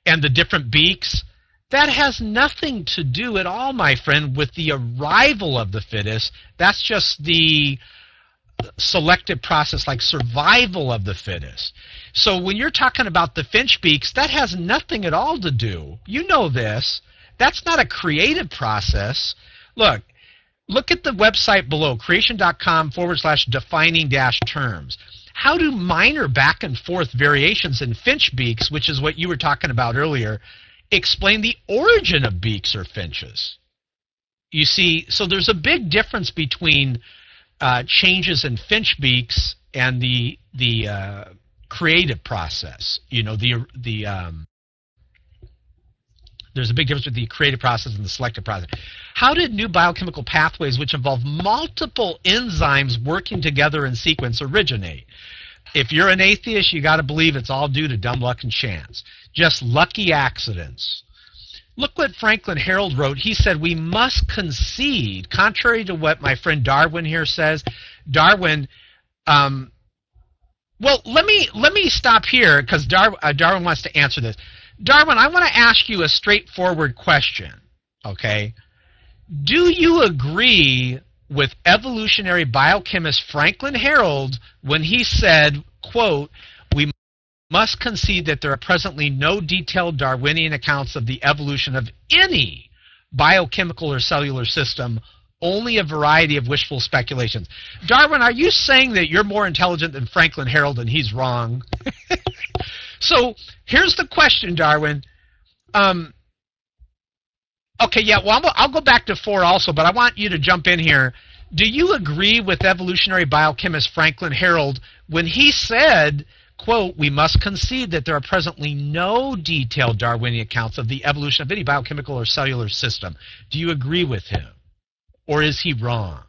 And the different beaks. That has nothing to do at all, my friend, with the arrival of the fittest. That's just the selective process, like survival of the fittest. So when you're talking about the finch beaks, that has nothing at all to do. You know this. That's not a creative process. Look at the website below, creation.com/defining-terms. How do minor back and forth variations in finch beaks, which is what you were talking about earlier, explain the origin of beaks or finches? You see, so there's a big difference between changes in finch beaks and the creative process. You know, there's a big difference with the creative process and the selective process. How did new biochemical pathways, which involve multiple enzymes working together in sequence, originate? If you're an atheist, you got to believe it's all due to dumb luck and chance. Just lucky accidents. Look what Franklin Harold wrote. He said, we must concede, contrary to what my friend Darwin here says. Darwin, well, let me stop here because Darwin wants to answer this. Darwin, I want to ask you a straightforward question, okay? Do you agree with evolutionary biochemist Franklin Harold when he said, quote, we must concede that there are presently no detailed Darwinian accounts of the evolution of any biochemical or cellular system, only a variety of wishful speculations. Darwin, are you saying that you're more intelligent than Franklin Harold and he's wrong? So here's the question, Darwin. Okay, yeah, well, I'll go back to 4 also, but I want you to jump in here. Do you agree with evolutionary biochemist Franklin Harold when he said, quote, we must concede that there are presently no detailed Darwinian accounts of the evolution of any biochemical or cellular system? Do you agree with him? Or is he wrong?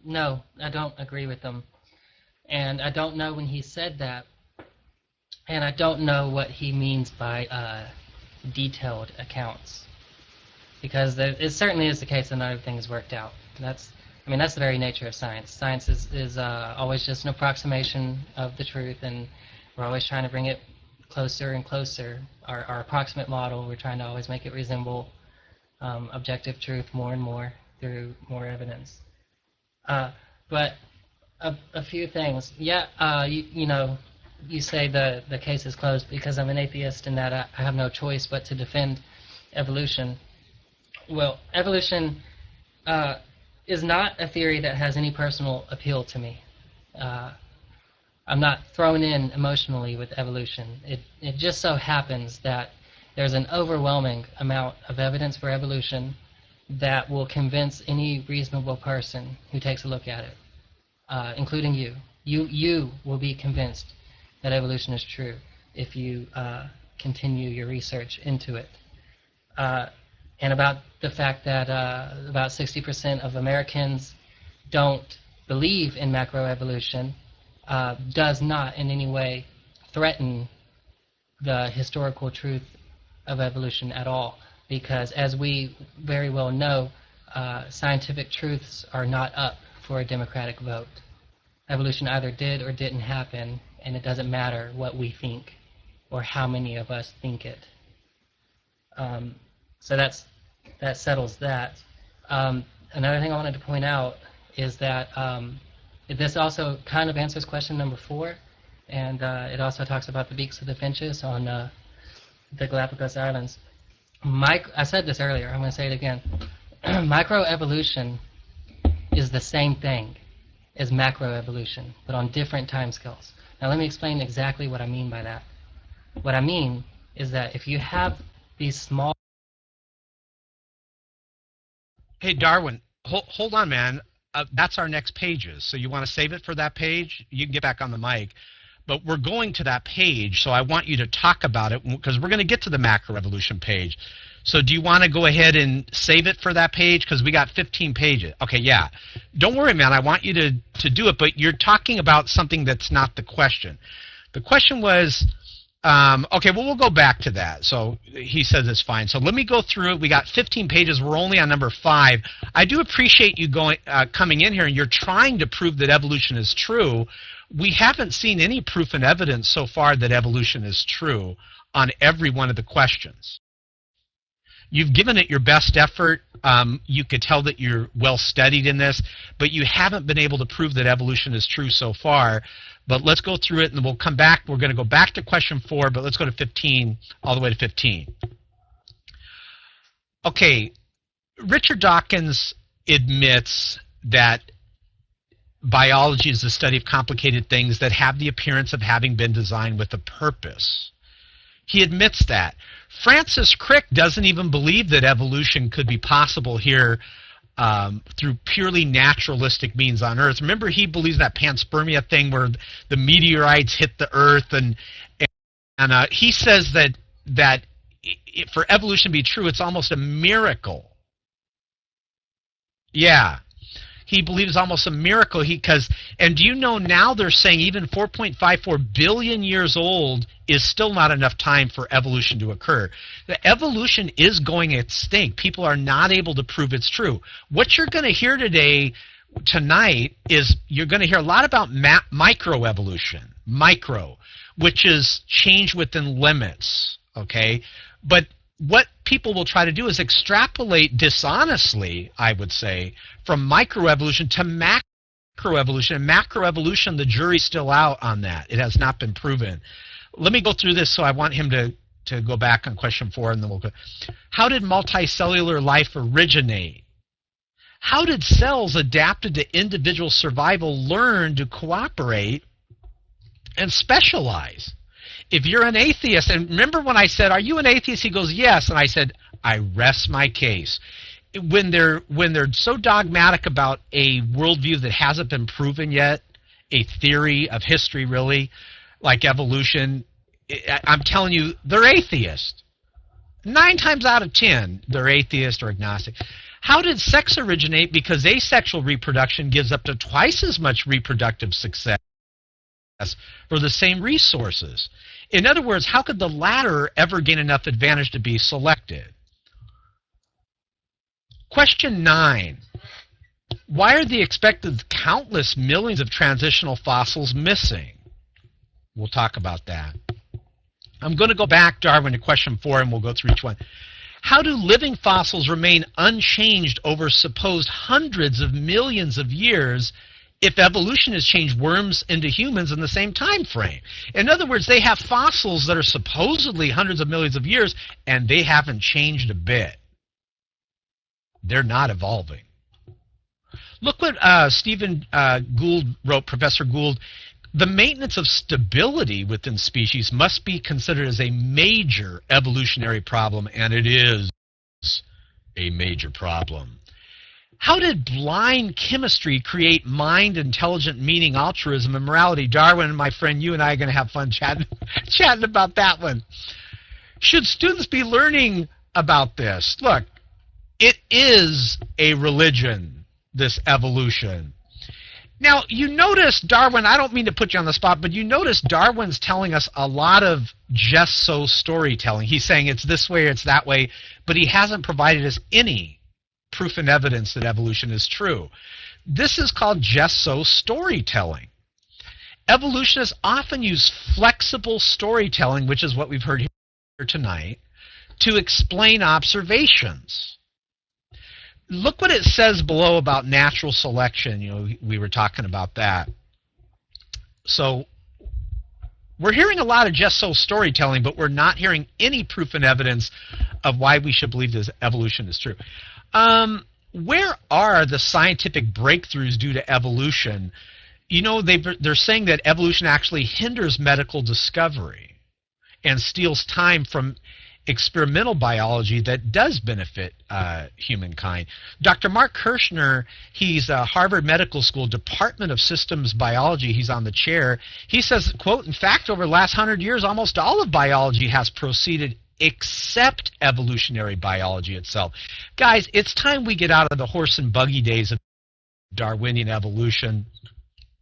No, I don't agree with him. And I don't know when he said that. And I don't know what he means by detailed accounts. Because it certainly is the case that not everything is worked out. That's the very nature of science. Science is always just an approximation of the truth, and we're always trying to bring it closer and closer. Our approximate model, we're trying to always make it resemble objective truth more and more through more evidence. But a few things. Yeah, you say the case is closed because I'm an atheist and that I have no choice but to defend evolution. Well, evolution is not a theory that has any personal appeal to me. I'm not thrown in emotionally with evolution. It just so happens that there's an overwhelming amount of evidence for evolution that will convince any reasonable person who takes a look at it, including you. You will be convinced that evolution is true if you continue your research into it. And about the fact that about 60% of Americans don't believe in macroevolution does not in any way threaten the historical truth of evolution at all. Because as we very well know, scientific truths are not up for a democratic vote. evolution either did or didn't happen, and it doesn't matter what we think or how many of us think it. So that settles that. Another thing I wanted to point out is that this also kind of answers question number 4, and it also talks about the beaks of the finches on the Galapagos Islands. I said this earlier, I'm going to say it again. Microevolution is the same thing as macroevolution, but on different timescales. Now let me explain exactly what I mean by that. What I mean is that if you have these small... Hey, Darwin, hold on, man. That's our next pages. So you want to save it for that page? You can get back on the mic. But we're going to that page, so I want you to talk about it because we're going to get to the macroevolution page. So do you want to go ahead and save it for that page? Because we got 15 pages. Okay, yeah. Don't worry, man. I want you to do it, but you're talking about something that's not the question. The question was, okay, well, we'll go back to that. So he says it's fine. So let me go through it. We got 15 pages. We're only on number 5. I do appreciate you coming in here, and you're trying to prove that evolution is true. We haven't seen any proof and evidence so far that evolution is true on every one of the questions. You've given it your best effort. You could tell that you're well studied in this, but you haven't been able to prove that evolution is true so far. But let's go through it, and we'll come back. We're going to go back to question 4, but let's go to 15, all the way to 15. Okay, Richard Dawkins admits that biology is the study of complicated things that have the appearance of having been designed with a purpose. He admits that. Francis Crick doesn't even believe that evolution could be possible here through purely naturalistic means on Earth. Remember, he believes that panspermia thing where the meteorites hit the Earth, and he says that for evolution to be true, it's almost a miracle. Yeah. He believes almost a miracle. And do you know now they're saying even 4.54 billion years old is still not enough time for evolution to occur. The evolution is going extinct. People are not able to prove it's true. What you're going to hear tonight is you're going to hear a lot about microevolution, which is change within limits, okay? But what people will try to do is extrapolate dishonestly, I would say, from microevolution to macroevolution. And macroevolution, the jury's still out on that. It has not been proven. Let me go through this, so I want him to go back on question 4, and then we'll go. How did multicellular life originate? How did cells adapted to individual survival learn to cooperate and specialize? If you're an atheist, and remember when I said, are you an atheist? He goes, yes. And I said, I rest my case. When they're so dogmatic about a worldview that hasn't been proven yet, a theory of history really, like evolution, I'm telling you, they're atheist. 9 times out of 10, they're atheist or agnostic. How did sex originate? Because asexual reproduction gives up to twice as much reproductive success for the same resources. In other words, how could the latter ever gain enough advantage to be selected? Question 9. Why are the expected countless millions of transitional fossils missing? We'll talk about that. I'm going to go back, Darwin, to question 4, and we'll go through each one. How do living fossils remain unchanged over supposed hundreds of millions of years if evolution has changed worms into humans in the same time frame? In other words, they have fossils that are supposedly hundreds of millions of years, and they haven't changed a bit. They're not evolving. Look what Stephen Gould wrote, Professor Gould. The maintenance of stability within species must be considered as a major evolutionary problem, and it is a major problem. How did blind chemistry create mind, intelligent meaning, altruism, and morality? Darwin, my friend, you and I are going to have fun chatting about that one. Should students be learning about this? Look, it is a religion, this evolution. Now, you notice, Darwin, I don't mean to put you on the spot, but you notice Darwin's telling us a lot of just-so storytelling. He's saying it's this way or it's that way, but he hasn't provided us any proof and evidence that evolution is true. This is called just-so storytelling. Evolutionists often use flexible storytelling, which is what we've heard here tonight, to explain observations. Look what it says below about natural selection. You know, we were talking about that. So we're hearing a lot of just so storytelling, but we're not hearing any proof and evidence of why we should believe this evolution is true. Where are the scientific breakthroughs due to evolution? You know, they're saying that evolution actually hinders medical discovery and steals time from experimental biology that does benefit humankind. Dr. Mark Kirshner, he's a Harvard Medical School Department of Systems Biology. He's on the chair. He says, quote, in fact, over the last 100 years, almost all of biology has proceeded except evolutionary biology itself. Guys, it's time we get out of the horse and buggy days of Darwinian evolution.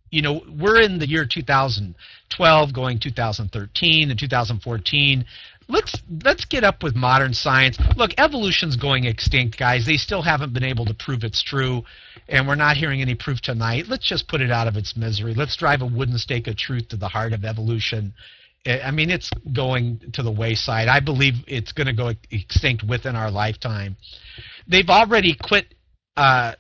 You know, we're in the year 2012, going 2013 and 2014. Let's get up with modern science. Look, evolution's going extinct, guys. They still haven't been able to prove it's true, and we're not hearing any proof tonight. Let's just put it out of its misery. Let's drive a wooden stake of truth to the heart of evolution. I mean, it's going to the wayside. I believe it's going to go extinct within our lifetime. They've already quit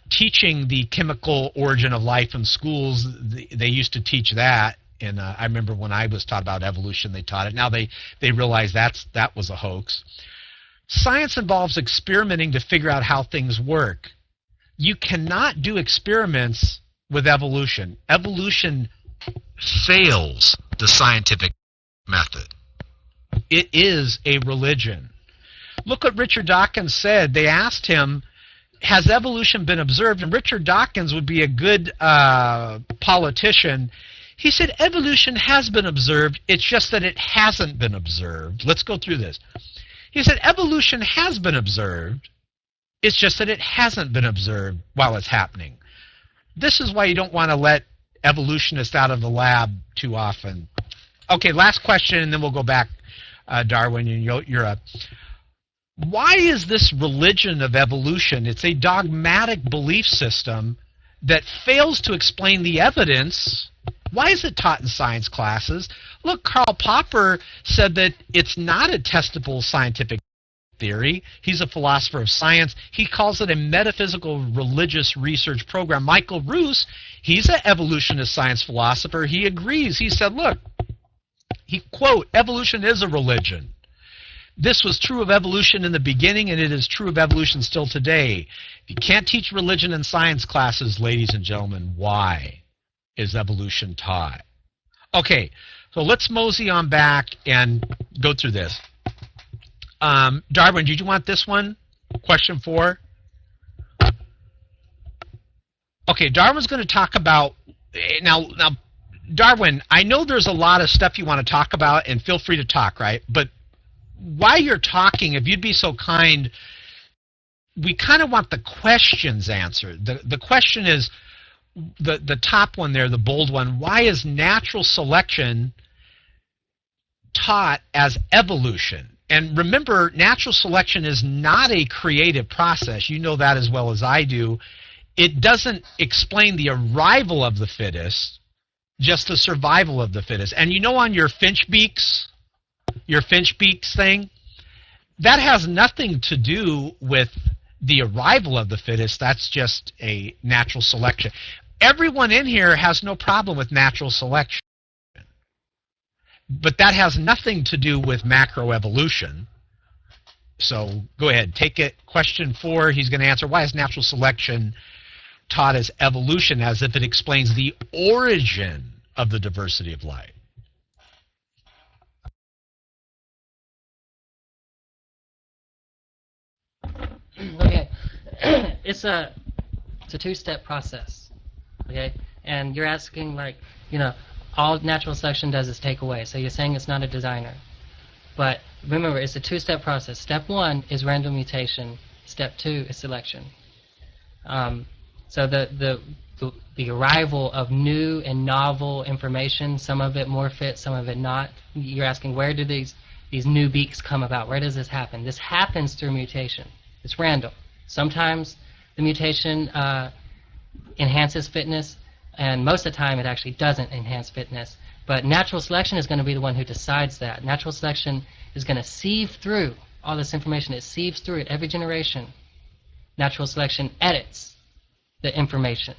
teaching the chemical origin of life in schools. They used to teach that. And I remember when I was taught about evolution, they taught it. Now they realize that was a hoax. Science involves experimenting to figure out how things work. You cannot do experiments with evolution. Evolution fails the scientific method. It is a religion. Look what Richard Dawkins said. They asked him, has evolution been observed? And Richard Dawkins would be a good politician. He said, evolution has been observed, it's just that it hasn't been observed. Let's go through this. He said, evolution has been observed, it's just that it hasn't been observed while it's happening. This is why you don't want to let evolutionists out of the lab too often. Okay, last question, and then we'll go back, Darwin, and you're up. Why is this religion of evolution, it's a dogmatic belief system that fails to explain the evidence? Why is it taught in science classes? Look, Karl Popper said that it's not a testable scientific theory. He's a philosopher of science. He calls it a metaphysical religious research program. Michael Roos, he's an evolutionist science philosopher. He agrees. He said, look, he quote, evolution is a religion. This was true of evolution in the beginning, and it is true of evolution still today. If you can't teach religion in science classes, ladies and gentlemen, why is evolution taught? Okay, so let's mosey on back and go through this. Darwin, did you want this one? Question 4. Okay, Darwin's going to talk about now. Darwin, I know there's a lot of stuff you want to talk about, and feel free to talk, right? But while you're talking, if you'd be so kind, we kind of want the questions answered. The question is, the top one there, the bold one, why is natural selection taught as evolution? And remember, natural selection is not a creative process. You know that as well as I do. It doesn't explain the arrival of the fittest, just the survival of the fittest. And you know on your Finch beaks thing, that has nothing to do with the arrival of the fittest. That's just a natural selection. Everyone in here has no problem with natural selection. But that has nothing to do with macroevolution. So go ahead, take it. Question 4, he's going to answer, why is natural selection taught as evolution, as if it explains the origin of the diversity of life? Okay, it's a two-step process. Okay, and you're asking, like, you know, all natural selection does is take away. So you're saying it's not a designer. But remember, it's a two-step process. Step 1 is random mutation. Step 2 is selection. So the arrival of new and novel information, some of it more fit, some of it not. You're asking, where do these new beaks come about? Where does this happen? This happens through mutation. It's random. Sometimes the mutation enhances fitness. And most of the time, it actually doesn't enhance fitness. But natural selection is going to be the one who decides that. Natural selection is going to sieve through all this information. It sieves through it every generation. Natural selection edits the information.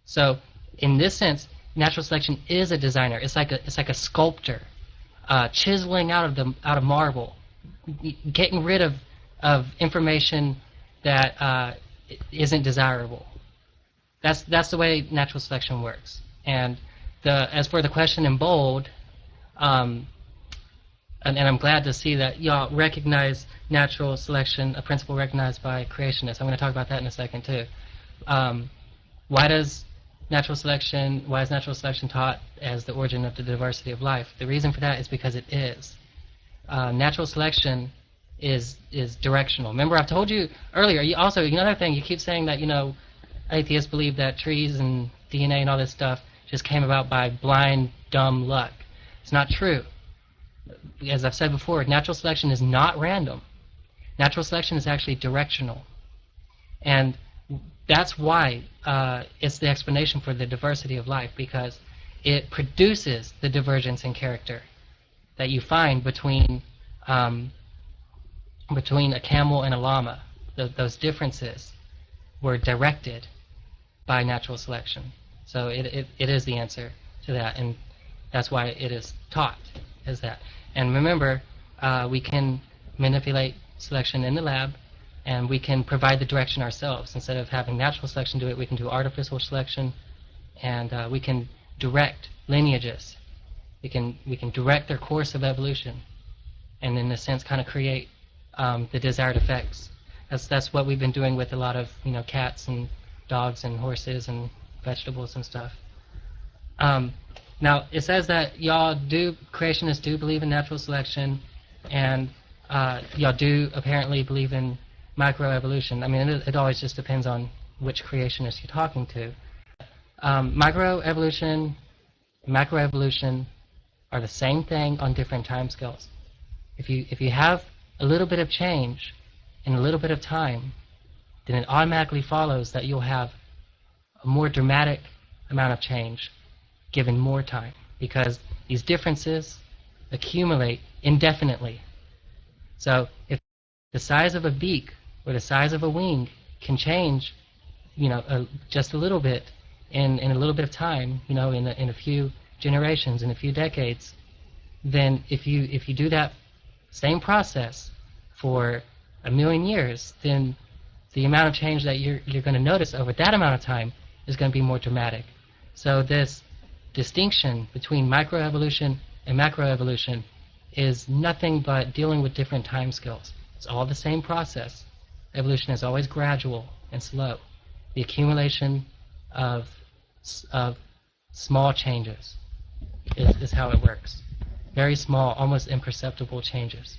So, in this sense, natural selection is a designer. It's like a sculptor, chiseling out of marble, getting rid of information that isn't desirable. That's the way natural selection works. And as for the question in bold, and I'm glad to see that y'all recognize natural selection, a principle recognized by creationists. I'm going to talk about that in a second too. Why is natural selection taught as the origin of the diversity of life? The reason for that is because it is. Natural selection is directional. Remember, I've told you earlier. Also, another thing, you keep saying that atheists believe that trees and DNA and all this stuff just came about by blind, dumb luck. It's not true. As I've said before, natural selection is not random. Natural selection is actually directional. And that's why it's the explanation for the diversity of life, because it produces the divergence in character that you find between a camel and a llama. Those differences were directed by natural selection. So it is the answer to that, and that's why it is taught as that. And remember, we can manipulate selection in the lab, and we can provide the direction ourselves. Instead of having natural selection do it, we can do artificial selection, and we can direct lineages. We can direct their course of evolution, and in a sense kind of create the desired effects. That's what we've been doing with a lot of cats and dogs and horses and vegetables and stuff. Now it says that creationists do believe in natural selection, and y'all do apparently believe in microevolution. I mean, it always just depends on which creationist you're talking to. Microevolution and macroevolution are the same thing on different timescales. If you have a little bit of change in a little bit of time, then it automatically follows that you'll have a more dramatic amount of change given more time, because these differences accumulate indefinitely. So if the size of a beak or the size of a wing can change, just a little bit in a little bit of time, in a few generations, in a few decades, then if you do that same process for 1,000,000 years, then the amount of change that you're going to notice over that amount of time is going to be more dramatic. So this distinction between microevolution and macroevolution is nothing but dealing with different time scales. It's all the same process. Evolution is always gradual and slow. The accumulation of small changes is how it works. Very small, almost imperceptible changes.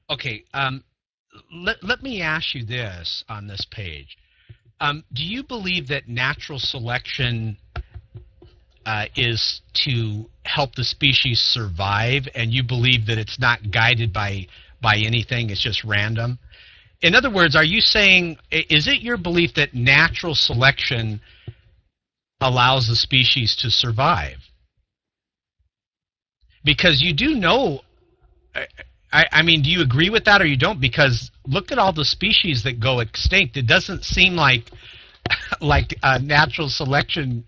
Okay, let me ask you this on this page. Do you believe that natural selection is to help the species survive, and you believe that it's not guided by anything, it's just random? In other words, are you saying, is it your belief that natural selection allows the species to survive? Because you do know, I mean, do you agree with that or you don't? Because look at all the species that go extinct. It doesn't seem like natural selection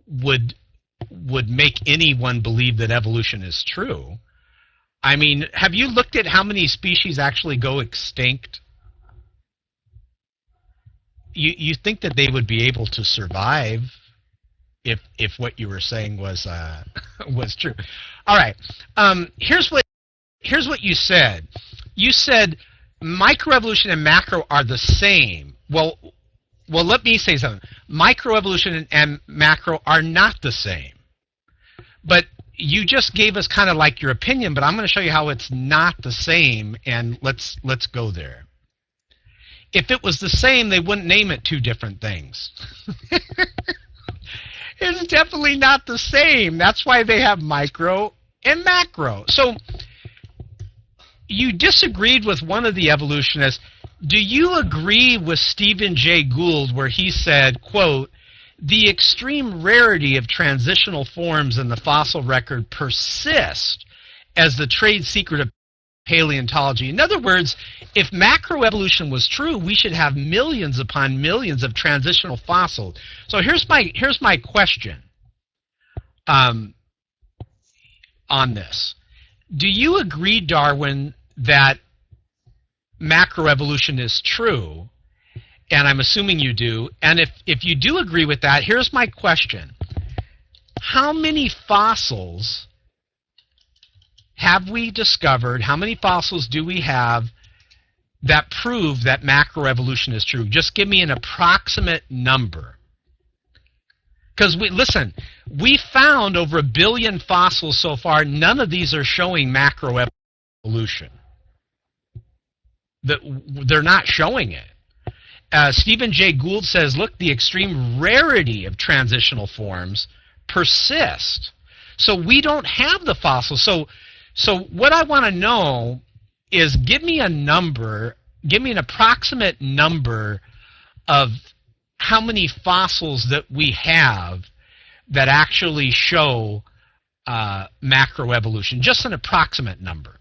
would make anyone believe that evolution is true. I mean, have you looked at how many species actually go extinct? You think that they would be able to survive if what you were saying was was true. All right. Here's what you said. You said microevolution and macro are the same. Well, let me say something. Microevolution and macro are not the same. But you just gave us kind of like your opinion, but I'm going to show you how it's not the same, and let's go there. If it was the same, they wouldn't name it two different things. It's definitely not the same. That's why they have micro and macro. So you disagreed with one of the evolutionists. Do you agree with Stephen Jay Gould where he said, quote, the extreme rarity of transitional forms in the fossil record persist as the trade secret of paleontology? In other words, if macroevolution was true, we should have millions upon millions of transitional fossils. So here's my question on this. Do you agree, Darwin, that macroevolution is true? And I'm assuming you do. And if you do agree with that, here's my question. How many fossils have we discovered, how many fossils do we have that prove that macroevolution is true? Just give me an approximate number. Because listen, we found over 1 billion fossils so far. None of these are showing macroevolution. They're not showing it. Stephen Jay Gould says, look, the extreme rarity of transitional forms persist. So we don't have the fossils. So what I want to know is give me a number, give me an approximate number of how many fossils that we have that actually show macroevolution. Just an approximate number.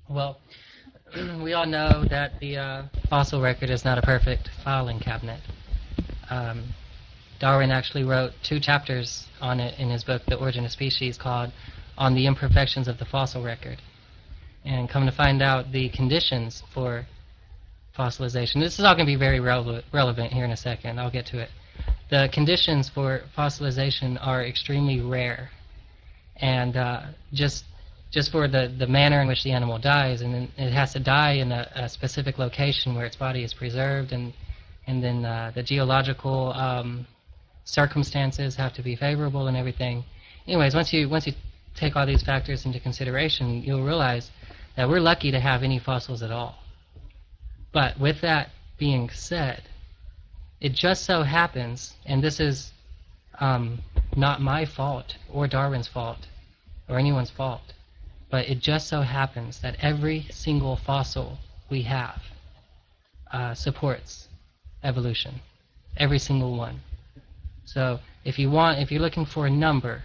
Well, we all know that the fossil record is not a perfect filing cabinet. Darwin actually wrote 2 chapters on it in his book, The Origin of Species, called On the Imperfections of the Fossil Record. And come to find out, the conditions for fossilization, this is all going to be very relevant here in a second, I'll get to it. The conditions for fossilization are extremely rare. And just for the manner in which the animal dies, and then it has to die in a specific location where its body is preserved, and then the geological circumstances have to be favorable and everything. Anyways, once you take all these factors into consideration, you'll realize that we're lucky to have any fossils at all. But with that being said, it just so happens, and this is not my fault or Darwin's fault or anyone's fault, but it just so happens that every single fossil we have supports evolution. Every single one. So if you're looking for a number,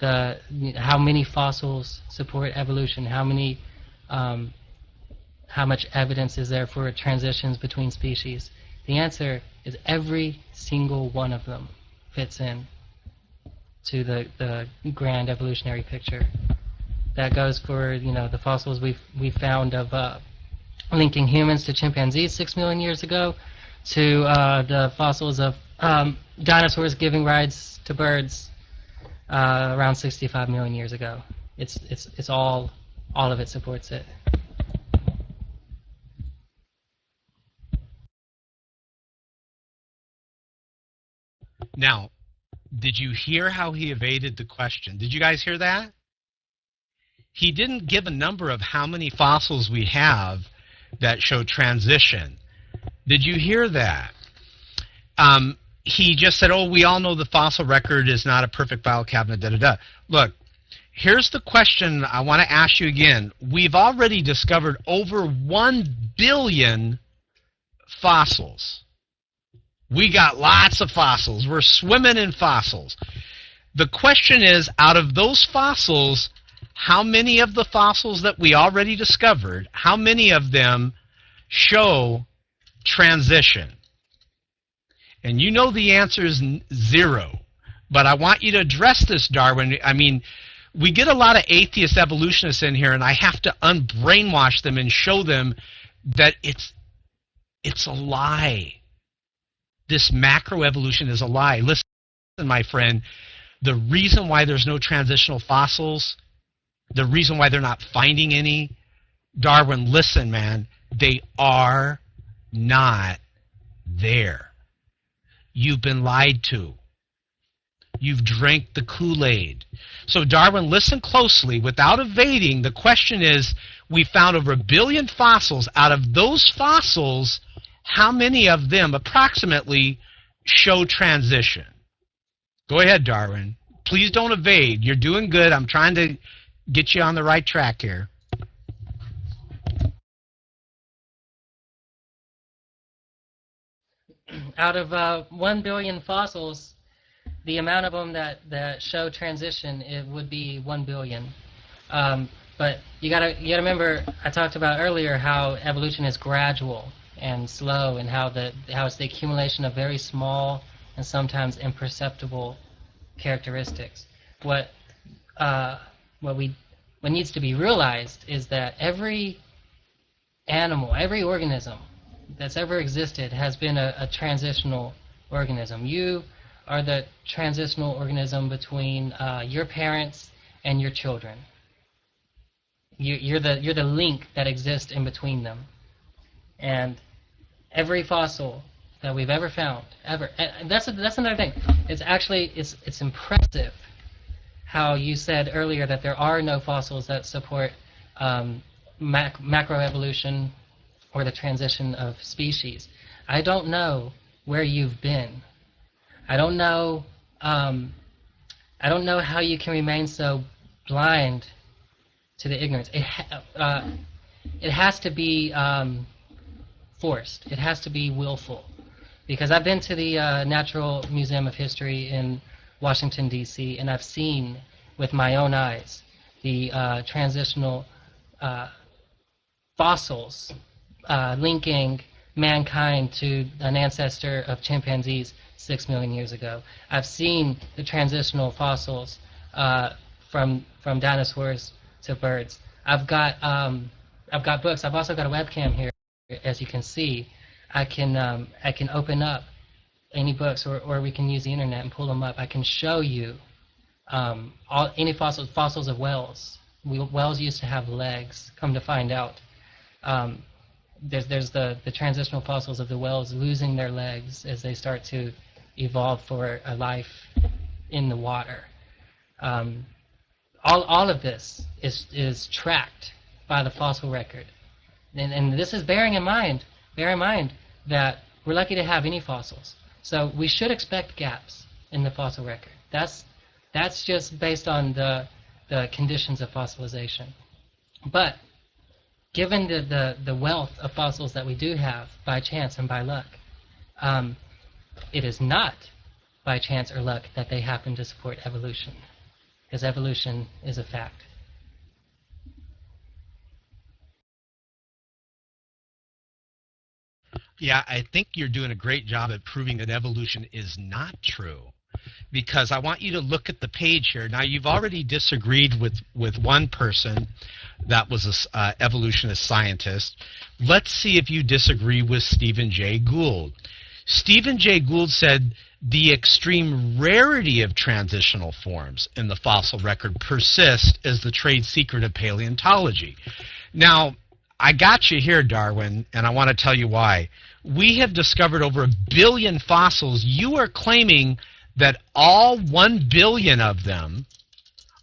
how many fossils support evolution, how much evidence is there for transitions between species, the answer is every single one of them fits in to the grand evolutionary picture. That goes for the fossils we found of linking humans to chimpanzees 6 million years ago, to the fossils of dinosaurs giving rides to birds around 65 million years ago. It's all of it supports it. Now, did you hear how he evaded the question? Did you guys hear that? He didn't give a number of how many fossils we have that show transition. Did you hear that? He just said, oh, we all know the fossil record is not a perfect file cabinet, da-da-da. Look, here's the question I want to ask you again. We've already discovered over 1 billion fossils. We got lots of fossils. We're swimming in fossils. The question is, out of those fossils, how many of the fossils that we already discovered, how many of them show transition? And you know the answer is 0. But I want you to address this, Darwin. I mean, we get a lot of atheist evolutionists in here, and I have to unbrainwash them and show them that it's a lie. This macroevolution is a lie. Listen, my friend, the reason why there's no transitional fossils, the reason why they're not finding any, Darwin, listen, man, they are not there. You've been lied to. You've drank the Kool-Aid. So, Darwin, listen closely. Without evading, the question is, we found over 1 billion fossils. Out of those fossils, how many of them approximately show transition? Go ahead, Darwin. Please don't evade. You're doing good. I'm trying to get you on the right track here. Out of 1 billion fossils, the amount of them that show transition, it would be 1 billion. But you gotta remember, I talked about earlier how evolution is gradual and slow, and how it's the accumulation of very small and sometimes imperceptible characteristics. What needs to be realized is that every animal, every organism that's ever existed has been a transitional organism. You are the transitional organism between your parents and your children. You're the link that exists in between them. And every fossil that we've ever found, and that's another thing. It's impressive how you said earlier that there are no fossils that support macroevolution or the transition of species. I don't know where you've been. I don't know how you can remain so blind to the ignorance. It has to be forced. It has to be willful. Because I've been to the Natural Museum of History in Washington, D.C., and I've seen with my own eyes the transitional fossils linking mankind to an ancestor of chimpanzees 6 million years ago. I've seen the transitional fossils from dinosaurs to birds. I've got books. I've also got a webcam here, as you can see. I can open up any books, or we can use the internet and pull them up. I can show you any fossils of whales. Whales used to have legs. Come to find out, there's the transitional fossils of the whales losing their legs as they start to evolve for a life in the water. All of this is tracked by the fossil record, and this is bearing in mind that we're lucky to have any fossils. So we should expect gaps in the fossil record. That's just based on the conditions of fossilization. But given the wealth of fossils that we do have by chance and by luck, it is not by chance or luck that they happen to support evolution, because evolution is a fact. Yeah, I think you're doing a great job at proving that evolution is not true, because I want you to look at the page here. Now, you've already disagreed with one person that was an evolutionist scientist. Let's see if you disagree with Stephen Jay Gould. Stephen Jay Gould said the extreme rarity of transitional forms in the fossil record persists as the trade secret of paleontology. Now, I got you here, Darwin, and I want to tell you why. We have discovered over 1 billion fossils. You are claiming that all 1 billion of them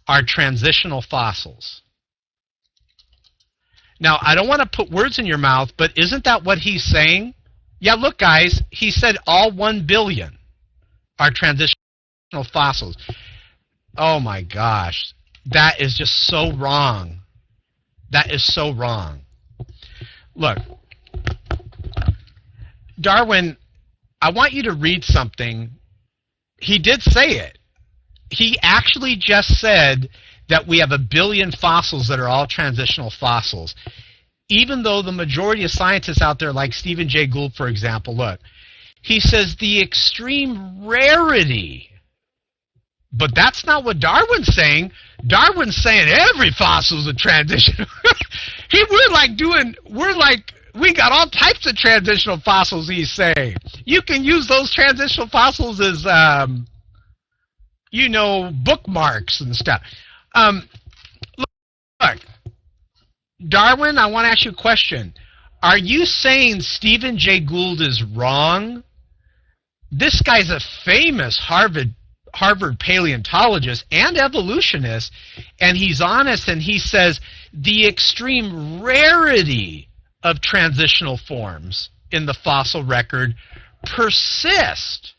are transitional fossils. Now, I don't want to put words in your mouth, but isn't that what he's saying? Yeah, look, guys, he said all 1 billion are transitional fossils. Oh, my gosh. That is just so wrong. That is so wrong. Look, Darwin, I want you to read something. He did say it. He actually just said that we have 1 billion fossils that are all transitional fossils. Even though the majority of scientists out there, like Stephen Jay Gould, for example, look, he says the extreme rarity. But that's not what Darwin's saying. Darwin's saying every fossil is a transition. We got all types of transitional fossils, he's saying. You can use those transitional fossils as, bookmarks and stuff. Look, Darwin, I want to ask you a question. Are you saying Stephen Jay Gould is wrong? This guy's a famous Harvard paleontologist and evolutionist, and he's honest, and he says the extreme rarity of transitional forms in the fossil record persist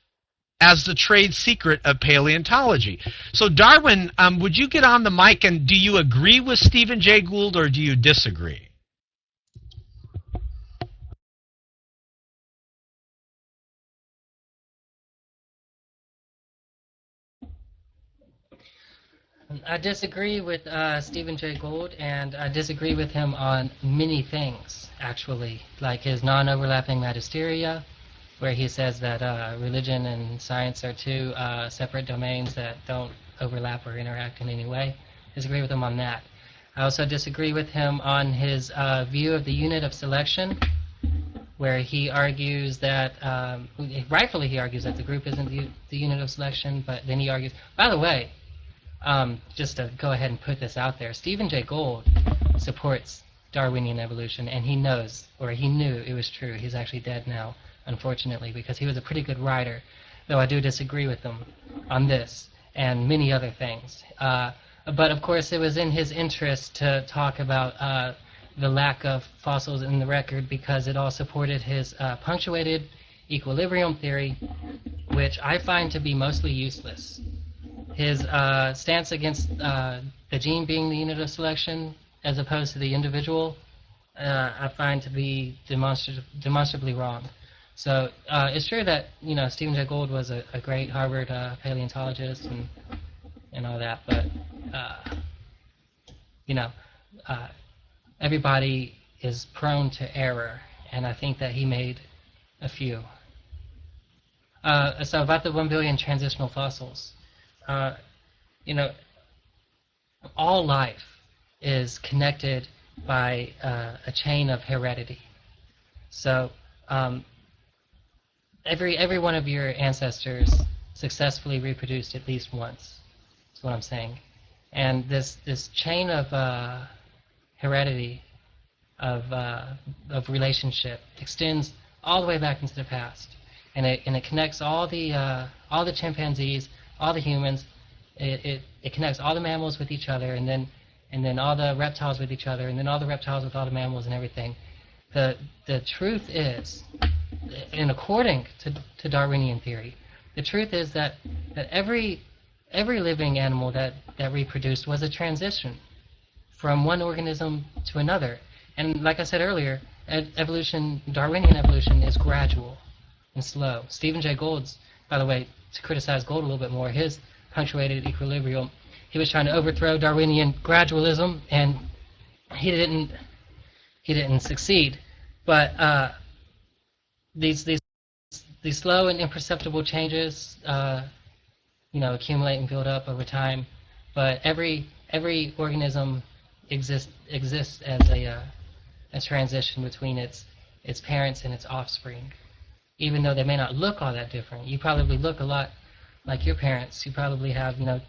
as the trade secret of paleontology. So Darwin, would you get on the mic, and do you agree with Stephen Jay Gould or do you disagree? I disagree with Stephen Jay Gould, and I disagree with him on many things, actually, like his non-overlapping magisteria, where he says that religion and science are two separate domains that don't overlap or interact in any way. Disagree with him on that. I also disagree with him on his view of the unit of selection, where he argues that, rightfully he argues that the group isn't the unit of selection, but then he argues, by the way, just to go ahead and put this out there, Stephen Jay Gould supports Darwinian evolution, and he knows, or he knew it was true. He's actually dead now, unfortunately, because he was a pretty good writer, though I do disagree with him on this and many other things. But of course it was in his interest to talk about the lack of fossils in the record, because it all supported his punctuated equilibrium theory, which I find to be mostly useless. His stance against the gene being the unit of selection as opposed to the individual, I find to be demonstrably wrong. So it's true that, you know, Stephen Jay Gould was a great Harvard paleontologist and all that, but you know, everybody is prone to error, and I think that he made a few. So about the 1 billion transitional fossils, you know, all life is connected by a chain of heredity. So every one of your ancestors successfully reproduced at least once. That's what I'm saying. And this chain of heredity, of relationship, extends all the way back into the past, and it connects all the chimpanzees, all the humans. It connects all the mammals with each other, and then all the reptiles with each other, and then all the reptiles with all the mammals and everything. The truth is, and according to Darwinian theory, the truth is that every living animal that reproduced was a transition from one organism to another. And like I said earlier, Darwinian evolution is gradual and slow. Stephen Jay Gould's, by the way, to criticize Gould a little bit more, his punctuated equilibrium, he was trying to overthrow Darwinian gradualism, and he didn't succeed. But these slow and imperceptible changes, you know, accumulate and build up over time. But every organism exists as a transition between its parents and its offspring, even though they may not look all that different. You probably look a lot like your parents. You probably have, you know,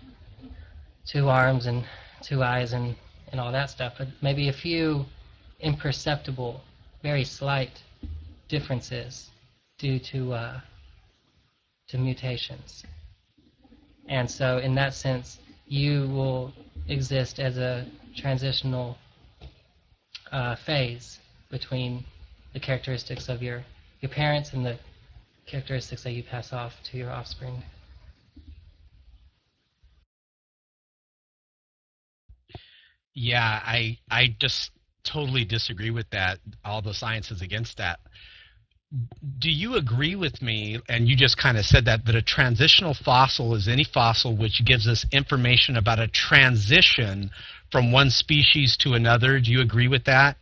2 arms and 2 eyes and all that stuff, but maybe a few imperceptible, very slight differences due to mutations. And so in that sense, you will exist as a transitional phase between the characteristics of your parents and the characteristics that you pass off to your offspring. Yeah, I just totally disagree with that. All the science is against that. Do you agree with me, and you just kind of said that a transitional fossil is any fossil which gives us information about a transition from one species to another? Do you agree with that?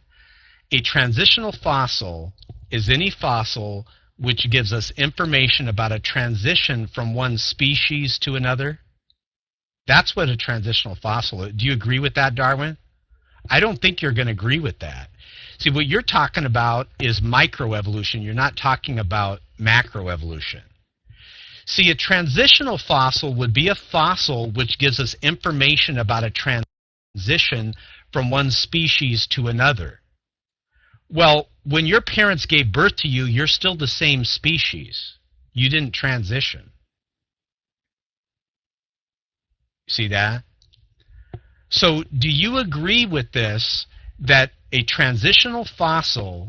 A transitional fossil is any fossil which gives us information about a transition from one species to another? That's what a transitional fossil is. Do you agree with that, Darwin? I don't think you're going to agree with that. See, what you're talking about is microevolution. You're not talking about macroevolution. See, a transitional fossil would be a fossil which gives us information about a transition from one species to another. Well, when your parents gave birth to you, you're still the same species. You didn't transition. See that? So do you agree with this, that a transitional fossil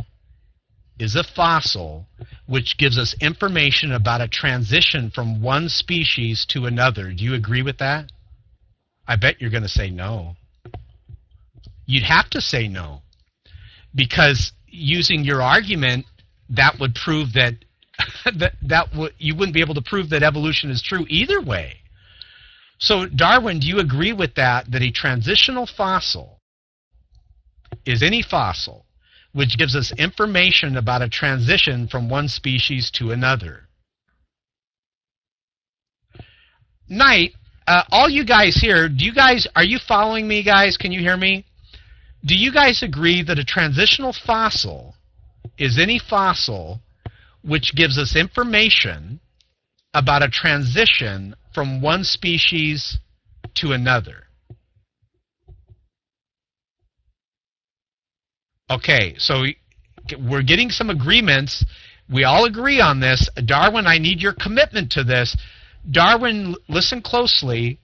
is a fossil which gives us information about a transition from one species to another. Do you agree with that? I bet you're going to say no. You'd have to say no, because using your argument, that would prove that you wouldn't be able to prove that evolution is true either way. So, Darwin, do you agree with that a transitional fossil is any fossil which gives us information about a transition from one species to another? Knight, all you guys here, are you following me, guys? Can you hear me? Do you guys agree that a transitional fossil is any fossil which gives us information about a transition from one species to another? Okay, so we're getting some agreements. We all agree on this. Darwin, I need your commitment to this. Darwin, listen closely.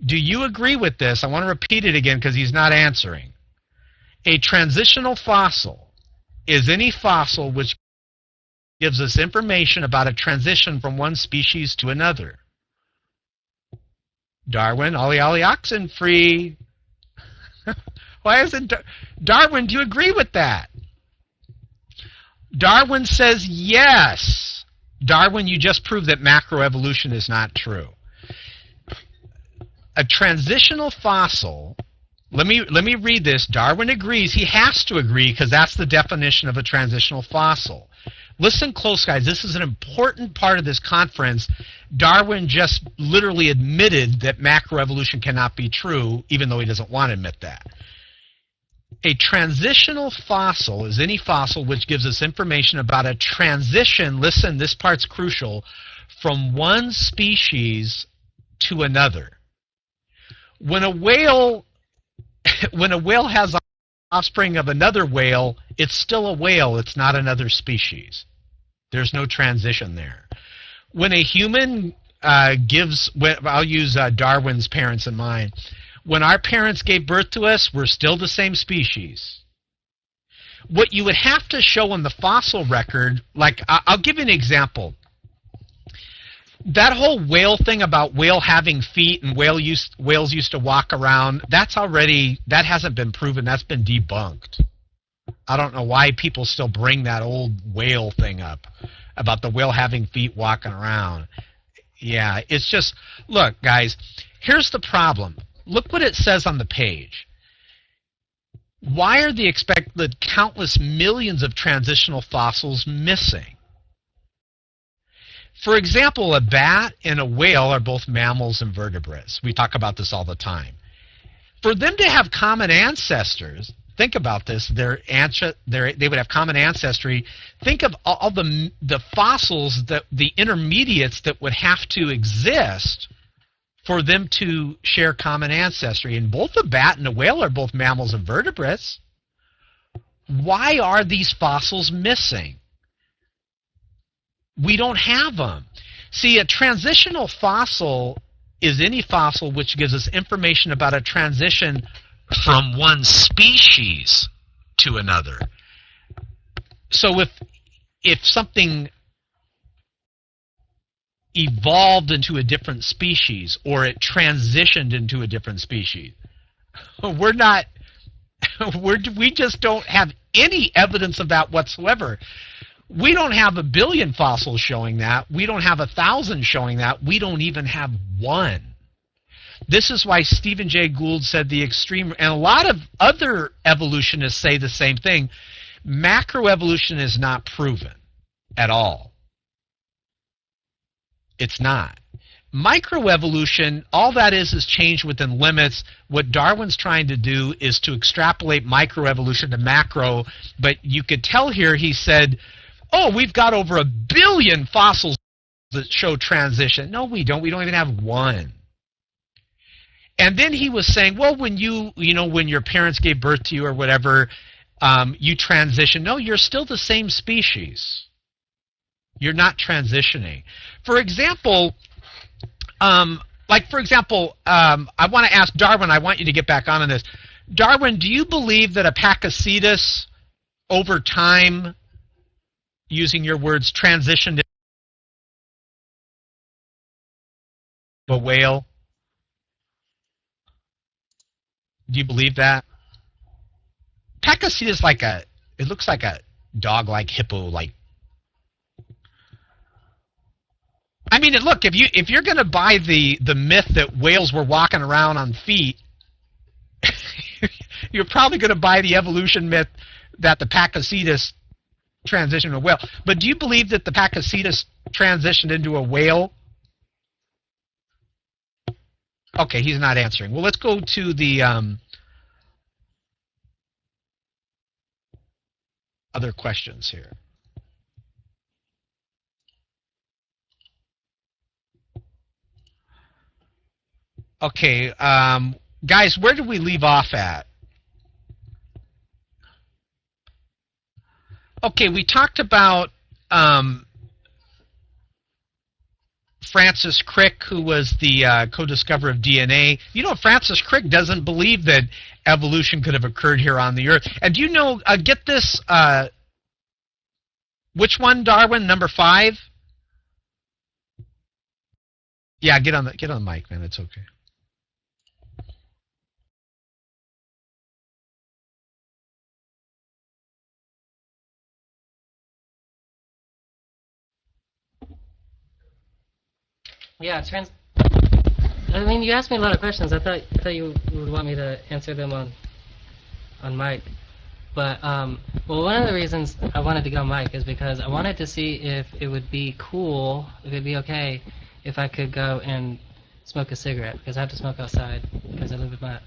Do you agree with this? I want to repeat it again because he's not answering. A transitional fossil is any fossil which gives us information about a transition from one species to another. Darwin, ollie ollie oxen free. Why isn't Darwin, do you agree with that? Darwin says yes. Darwin, you just proved that macroevolution is not true. A transitional fossil, let me read this. Darwin agrees. He has to agree because that's the definition of a transitional fossil. Listen close, guys. This is an important part of this conference. Darwin just literally admitted that macroevolution cannot be true, even though he doesn't want to admit that. A transitional fossil is any fossil which gives us information about a transition, listen, this part's crucial, from one species to another. When a whale has offspring of another whale, it's still a whale, it's not another species. There's no transition there. When a human I'll use Darwin's parents in mind. When our parents gave birth to us, we're still the same species. What you would have to show in the fossil record, like I'll give you an example. That whole whale thing about whale having feet and whales used to walk around, that hasn't been proven. That's been debunked. I don't know why people still bring that old whale thing up about the whale having feet walking around. Yeah, it's just, look, guys, here's the problem. Look what it says on the page. Why are the expected countless millions of transitional fossils missing? For example, a bat and a whale are both mammals and vertebrates. We talk about this all the time. For them to have common ancestors, think about this, they would have common ancestry. Think of all the fossils, the intermediates that would have to exist for them to share common ancestry. And both the bat and the whale are both mammals and vertebrates. Why are these fossils missing? We don't have them. See, a transitional fossil is any fossil which gives us information about a transition from one species to another. So if something evolved into a different species or it transitioned into a different species, we just don't have any evidence of that whatsoever. We don't have 1 billion fossils showing that. We don't have 1,000 showing that. We don't even have one. This is why Stephen Jay Gould said the extreme, and a lot of other evolutionists say the same thing. Macroevolution is not proven at all. It's not. Microevolution, all that is change within limits. What Darwin's trying to do is to extrapolate microevolution to macro, but you could tell here he said, oh, we've got over 1 billion fossils that show transition. No, we don't. We don't even have one. And then he was saying, well, when when your parents gave birth to you or whatever, you transition. No, you're still the same species. You're not transitioning. For example, I want to ask Darwin, I want you to get back on this. Darwin, do you believe that a Pakicetus over time using your words, transitioned into a whale? Do you believe that? Pachycetus it looks like a dog-like hippo-like. I mean, look, if you're going to buy the myth that whales were walking around on feet, you're probably going to buy the evolution myth that the Pachycetus transitioned into a whale. But do you believe that the Pachycetus transitioned into a whale? Okay, he's not answering. Well, let's go to the other questions here. Okay, guys, where did we leave off at? Okay, we talked about Francis Crick, who was the co-discoverer of DNA. You know, Francis Crick doesn't believe that evolution could have occurred here on the Earth. And do you know, get this, which one, Darwin, number 5? Yeah, get on the mic, man, it's okay. Yeah, I mean, you asked me a lot of questions. I thought you would want me to answer them on mic. But well, one of the reasons I wanted to go on mic is because I wanted to see if it would be cool, if it'd be okay, if I could go and smoke a cigarette, because I have to smoke outside because I live with my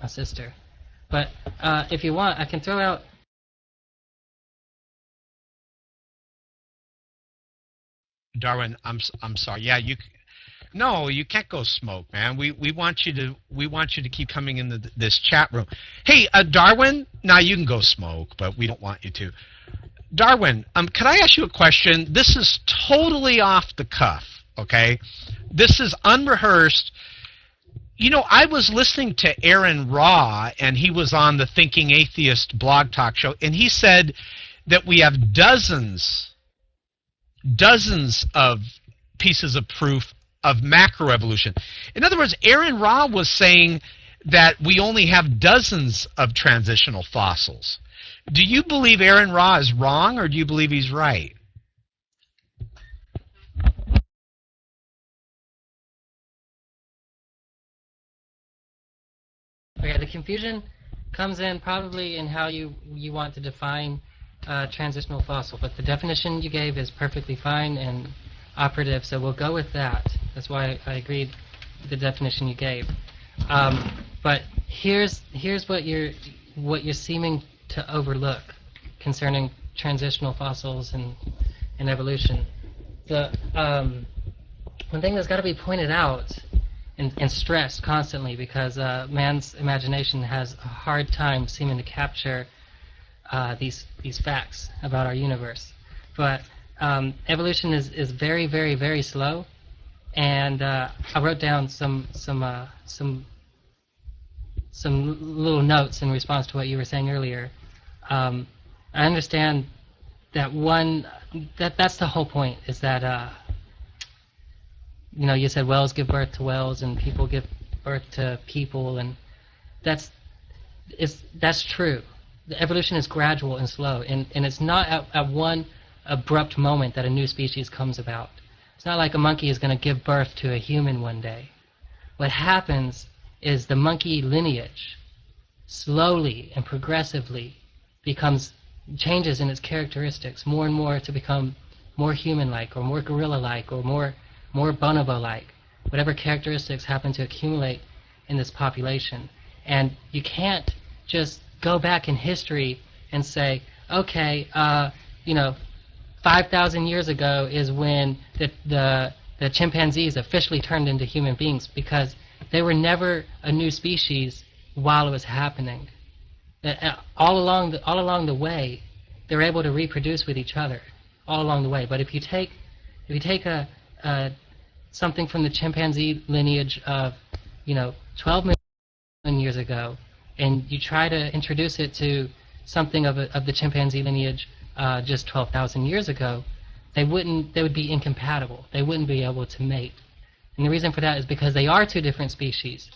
sister. But if you want, I can throw out. Darwin, I'm sorry. Yeah, no, you can't go smoke, man. We want you to keep coming into this chat room. Hey, Darwin, now you can go smoke, but we don't want you to. Darwin, can I ask you a question? This is totally off the cuff, okay? This is unrehearsed. You know, I was listening to Aaron Raw, and he was on the Thinking Atheist blog talk show, and he said that we have dozens of pieces of proof of macroevolution. In other words, Aaron Raw was saying that we only have dozens of transitional fossils. Do you believe Aaron Raw is wrong, or do you believe he's right? Okay, the confusion comes in probably in how you want to define transitional fossil, but the definition you gave is perfectly fine and operative, so we'll go with that. That's why I agreed with the definition you gave. But here's what you're seeming to overlook concerning transitional fossils and evolution. The one thing that's got to be pointed out and stressed constantly, because man's imagination has a hard time seeming to capture these facts about our universe. But evolution is very, very, very slow, and I wrote down some little notes in response to what you were saying earlier. I understand that that's the whole point, is that you know, you said whales give birth to whales and people give birth to people, and that's true. The evolution is gradual and slow, and it's not at one abrupt moment that a new species comes about. It's not like a monkey is going to give birth to a human one day. What happens is the monkey lineage slowly and progressively changes in its characteristics more and more to become more human-like, or more gorilla-like, or more bonobo-like, whatever characteristics happen to accumulate in this population. And you can't just go back in history and say, okay, you know, 5,000 years ago is when the chimpanzees officially turned into human beings, because they were never a new species while it was happening. All along the way, they're able to reproduce with each other all along the way. But if you take something from the chimpanzee lineage of, you know, 12 million years ago, and you try to introduce it to something of the chimpanzee lineage just 12,000 years ago, they would be incompatible. They wouldn't be able to mate. And the reason for that is because they are two different species.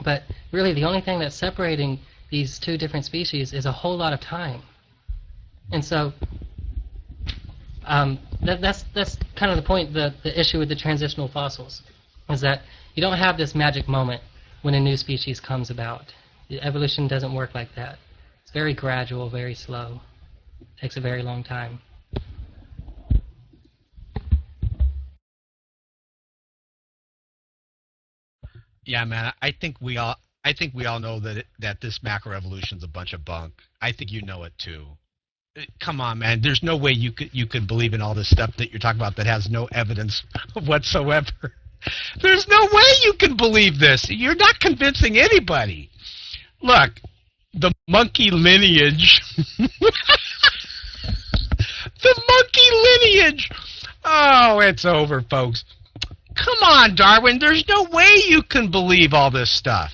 But really the only thing that's separating these two different species is a whole lot of time. And so that's kind of the point, the issue with the transitional fossils, is that you don't have this magic moment when a new species comes about. Evolution doesn't work like that. It's very gradual, very slow. It takes a very long time. Yeah, man. I think we all know that this macroevolution's a bunch of bunk. I think you know it too. Come on, man. There's no way you could believe in all this stuff that you're talking about that has no evidence whatsoever. There's no way you can believe this. You're not convincing anybody. Look, the monkey lineage. The monkey lineage. Oh, it's over, folks. Come on, Darwin. There's no way you can believe all this stuff.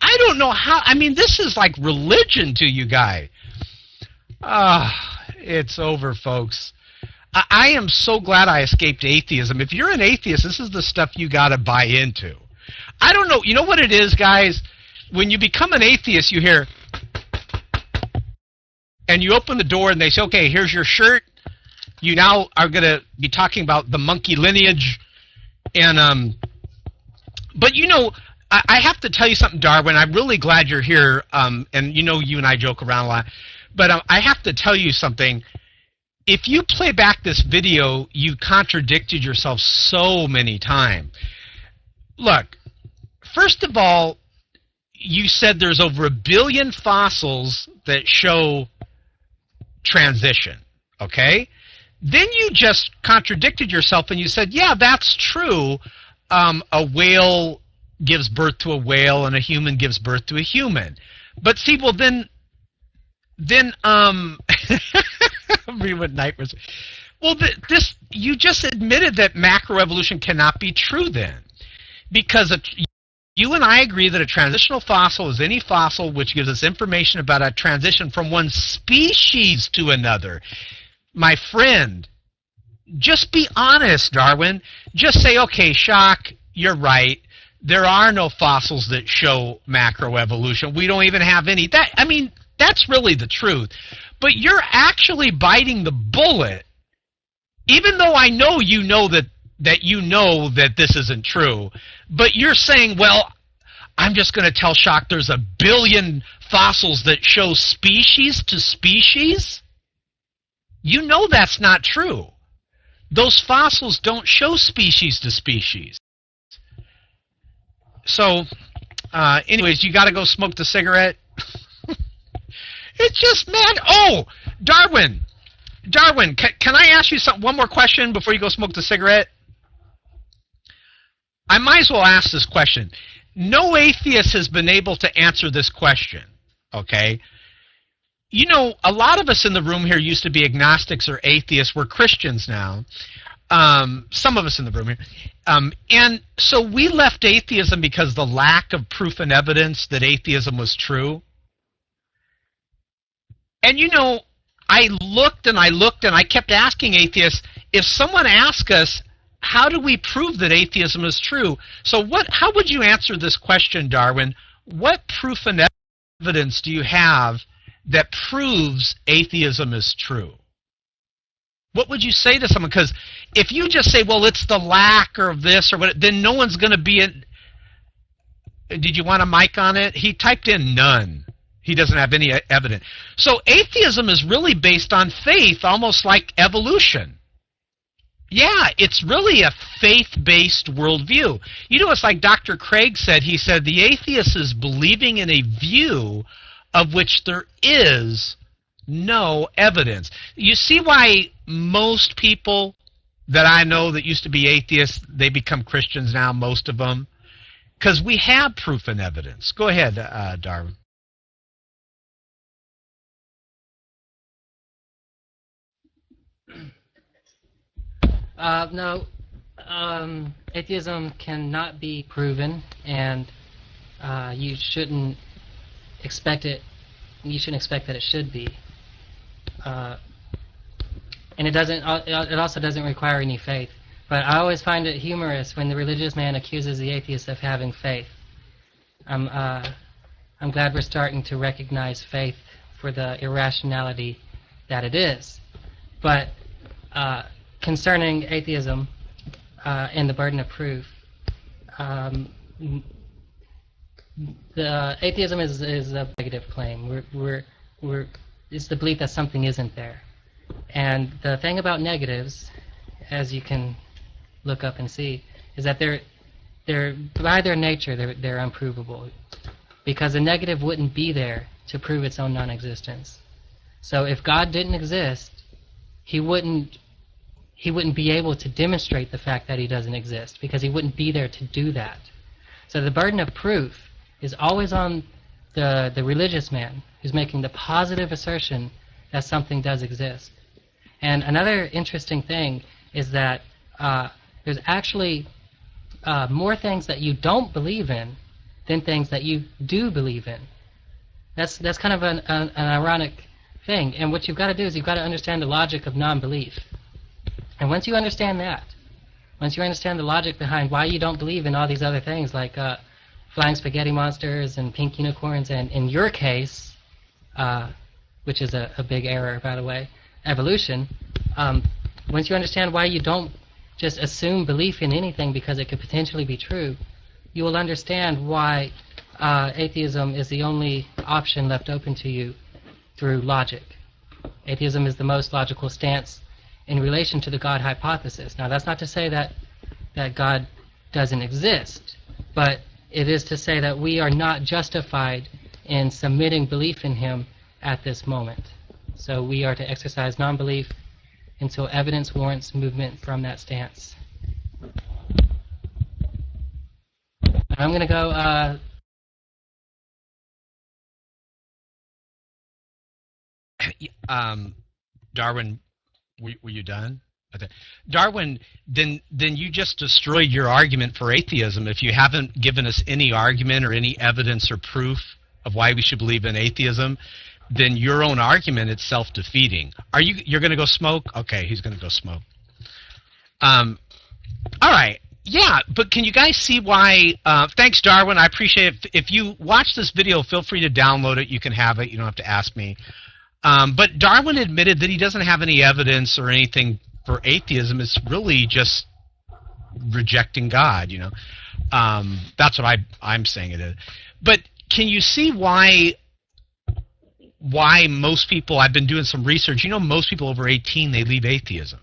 I don't know how. I mean, this is like religion to you guys. It's over, folks. I am so glad I escaped atheism. If you're an atheist, this is the stuff you got to buy into. I don't know. You know what it is, guys? When you become an atheist, you hear, and you open the door and they say, okay, here's your shirt. You now are going to be talking about the monkey lineage. And, but you know, I have to tell you something, Darwin. I'm really glad you're here. And you know, you and I joke around a lot. But I have to tell you something. If you play back this video, you contradicted yourself so many times. Look, first of all, you said there's over 1 billion fossils that show transition, okay? Then you just contradicted yourself and you said, yeah, that's true. A whale gives birth to a whale and a human gives birth to a human. But see, well, then well, you just admitted that macroevolution cannot be true then, because you and I agree that a transitional fossil is any fossil which gives us information about a transition from one species to another. My friend, just be honest, Darwin. Just say, okay, Shock, you're right. There are no fossils that show macroevolution. We don't even have any. I mean, that's really the truth. But you're actually biting the bullet, even though I know you know that you know that this isn't true. But you're saying, well, I'm just going to tell Shock there's 1 billion fossils that show species to species? You know that's not true. Those fossils don't show species to species. So, anyways, you got to go smoke the cigarette. It's just mad. Oh, Darwin, can I ask you one more question before you go smoke the cigarette? I might as well ask this question. No atheist has been able to answer this question, okay? You know, a lot of us in the room here used to be agnostics or atheists. We're Christians now. Some of us in the room here. And so we left atheism because of the lack of proof and evidence that atheism was true. And you know, I looked and I kept asking atheists, if someone asked us, how do we prove that atheism is true? So how would you answer this question, Darwin? What proof and evidence do you have that proves atheism is true? What would you say to someone? Because if you just say, well, it's the lack of this or what, then no one's going to be in. Did you want a mic on it? He typed in none. He doesn't have any evidence. So atheism is really based on faith, almost like evolution. Yeah, it's really a faith-based worldview. You know, it's like Dr. Craig said. He said the atheist is believing in a view of which there is no evidence. You see why most people that I know that used to be atheists, they become Christians now, most of them? Because we have proof and evidence. Go ahead, Darwin. No, atheism cannot be proven, and you shouldn't expect it. You shouldn't expect that it should be. and it also doesn't require any faith. But I always find it humorous when the religious man accuses the atheist of having faith. I'm glad we're starting to recognize faith for the irrationality that it is. But concerning atheism and the burden of proof, the atheism is a negative claim. It's the belief that something isn't there. And the thing about negatives, as you can look up and see, is that they're by their nature they're unprovable, because a negative wouldn't be there to prove its own non-existence. So if God didn't exist, he wouldn't be able to demonstrate the fact that he doesn't exist, because he wouldn't be there to do that. So the burden of proof is always on the religious man who's making the positive assertion that something does exist. And another interesting thing is that there's actually more things that you don't believe in than things that you do believe in. That's kind of an ironic thing. And what you've got to do is you've got to understand the logic of non-belief. And once you understand that, once you understand the logic behind why you don't believe in all these other things like flying spaghetti monsters and pink unicorns, and in your case, which is a big error, by the way, evolution, once you understand why you don't just assume belief in anything because it could potentially be true, you will understand why atheism is the only option left open to you through logic. Atheism is the most logical stance in relation to the God hypothesis. Now, that's not to say that God doesn't exist, but it is to say that we are not justified in submitting belief in him at this moment. So we are to exercise non-belief until evidence warrants movement from that stance. I'm going to go... Darwin, were you done? Okay. Darwin, then you just destroyed your argument for atheism if you haven't given us any argument or any evidence or proof of why we should believe in atheism. Then your own argument is self-defeating. You're going to go smoke? Okay, he's going to go smoke. All right. Yeah, but can you guys see why? Thanks, Darwin. I appreciate it. If you watch this video, feel free to download it. You can have it. You don't have to ask me. But Darwin admitted that he doesn't have any evidence or anything for atheism. It's really just rejecting God, you know. That's what I'm saying it is. But can you see why most people, I've been doing some research, you know, most people over 18, they leave atheism.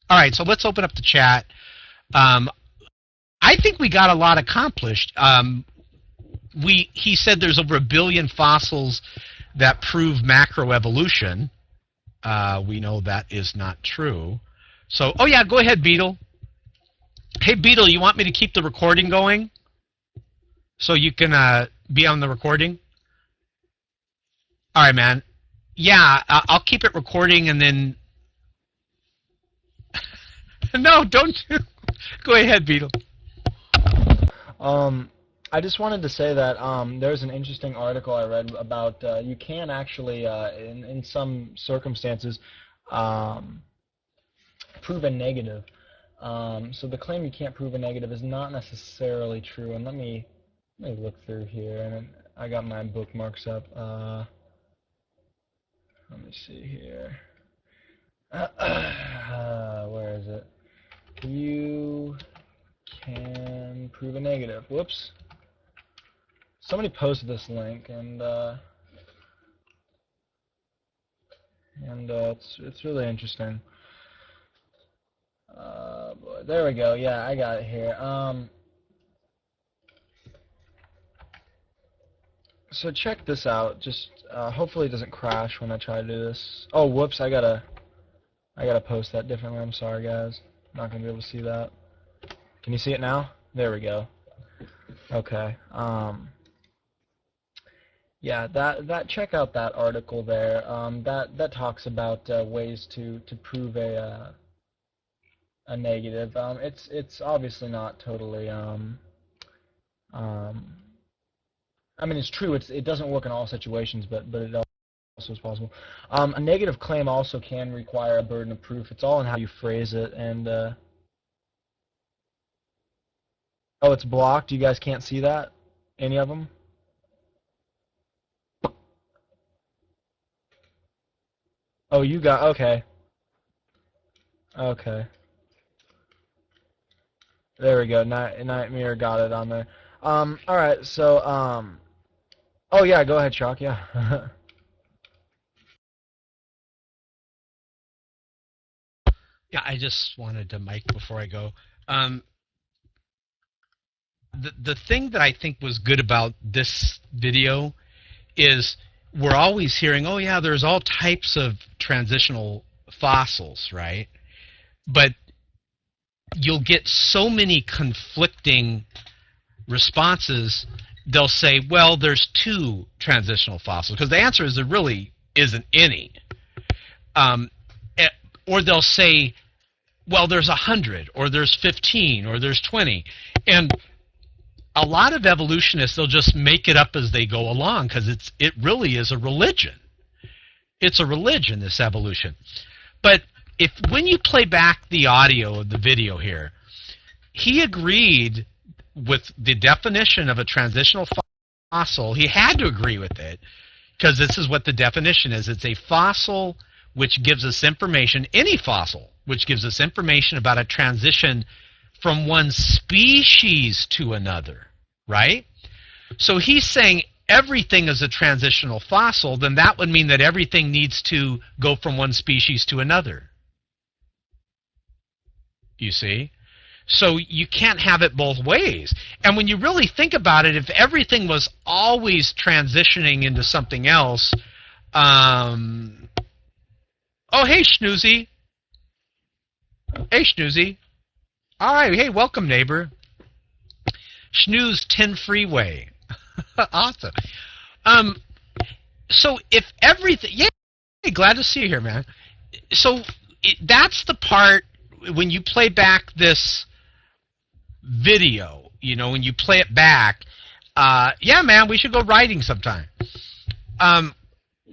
All right, so let's open up the chat. I think we got a lot accomplished. He said there's over 1 billion fossils that prove macroevolution. We know that is not true. So, oh yeah, go ahead, Beetle. Hey, Beetle, you want me to keep the recording going? So you can be on the recording? All right, man. Yeah, I'll keep it recording and then... No, don't. Go ahead, Beetle. I just wanted to say that there's an interesting article I read about you can actually, in some circumstances, prove a negative. So the claim you can't prove a negative is not necessarily true. And let me look through here, and I got my bookmarks up. Let me see here. Where is it? You can prove a negative. Whoops. Somebody posted this link, and it's really interesting. Boy, there we go. Yeah, I got it here. So check this out. Just hopefully it doesn't crash when I try to do this. Oh, whoops! I gotta post that differently. I'm sorry, guys. Not gonna be able to see that. Can you see it now? There we go. Okay. Yeah, that check out that article there. That talks about ways to prove a negative. It's obviously not totally. I mean, it's true. It doesn't work in all situations, but it is possible. A negative claim also can require a burden of proof. It's all in how you phrase it. And oh, it's blocked. You guys can't see that? Any of them? Oh, you got, okay. Okay. There we go. Nightmare got it on there. Alright, so, oh yeah, go ahead, Shock, yeah. Yeah, I just wanted to mic before I go. The thing that I think was good about this video is we're always hearing, oh yeah, there's all types of transitional fossils, right? But you'll get so many conflicting responses. They'll say, well, there's 2 transitional fossils, because the answer is there really isn't any. Or they'll say, well, there's 100, or there's 15, or there's 20. And a lot of evolutionists, they'll just make it up as they go along, because it really is a religion. It's a religion, this evolution. But when you play back the audio of the video here, he agreed with the definition of a transitional fossil. He had to agree with it, because this is what the definition is. It's a fossil which gives us information, any fossil, which gives us information about a transition from one species to another, right? So he's saying everything is a transitional fossil, then that would mean that everything needs to go from one species to another. You see? So you can't have it both ways. And when you really think about it, if everything was always transitioning into something else, oh, hey, Schnoozy. Hey, Schnoozy. All right, hey, welcome, neighbor. Schnooze 10 Freeway. Awesome. So if everything, yeah, glad to see you here, man. So that's the part when you play back this video, you know, when you play it back, yeah, man, we should go riding sometime.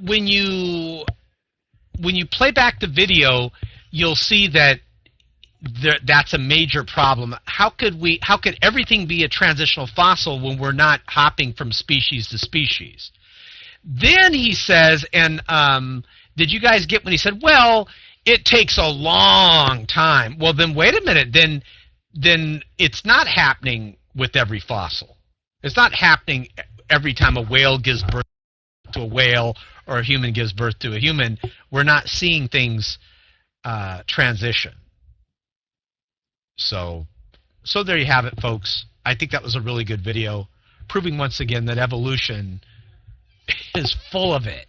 When you play back the video, you'll see that that's a major problem. How could everything be a transitional fossil when we're not hopping from species to species? Then he says, and did you guys get when he said, well, it takes a long time? Well, then wait a minute. Then it's not happening with every fossil. It's not happening every time a whale gives birth to a whale or a human gives birth to a human. We're not seeing things transition. So there you have it, folks. I think that was a really good video, proving once again that evolution is full of it.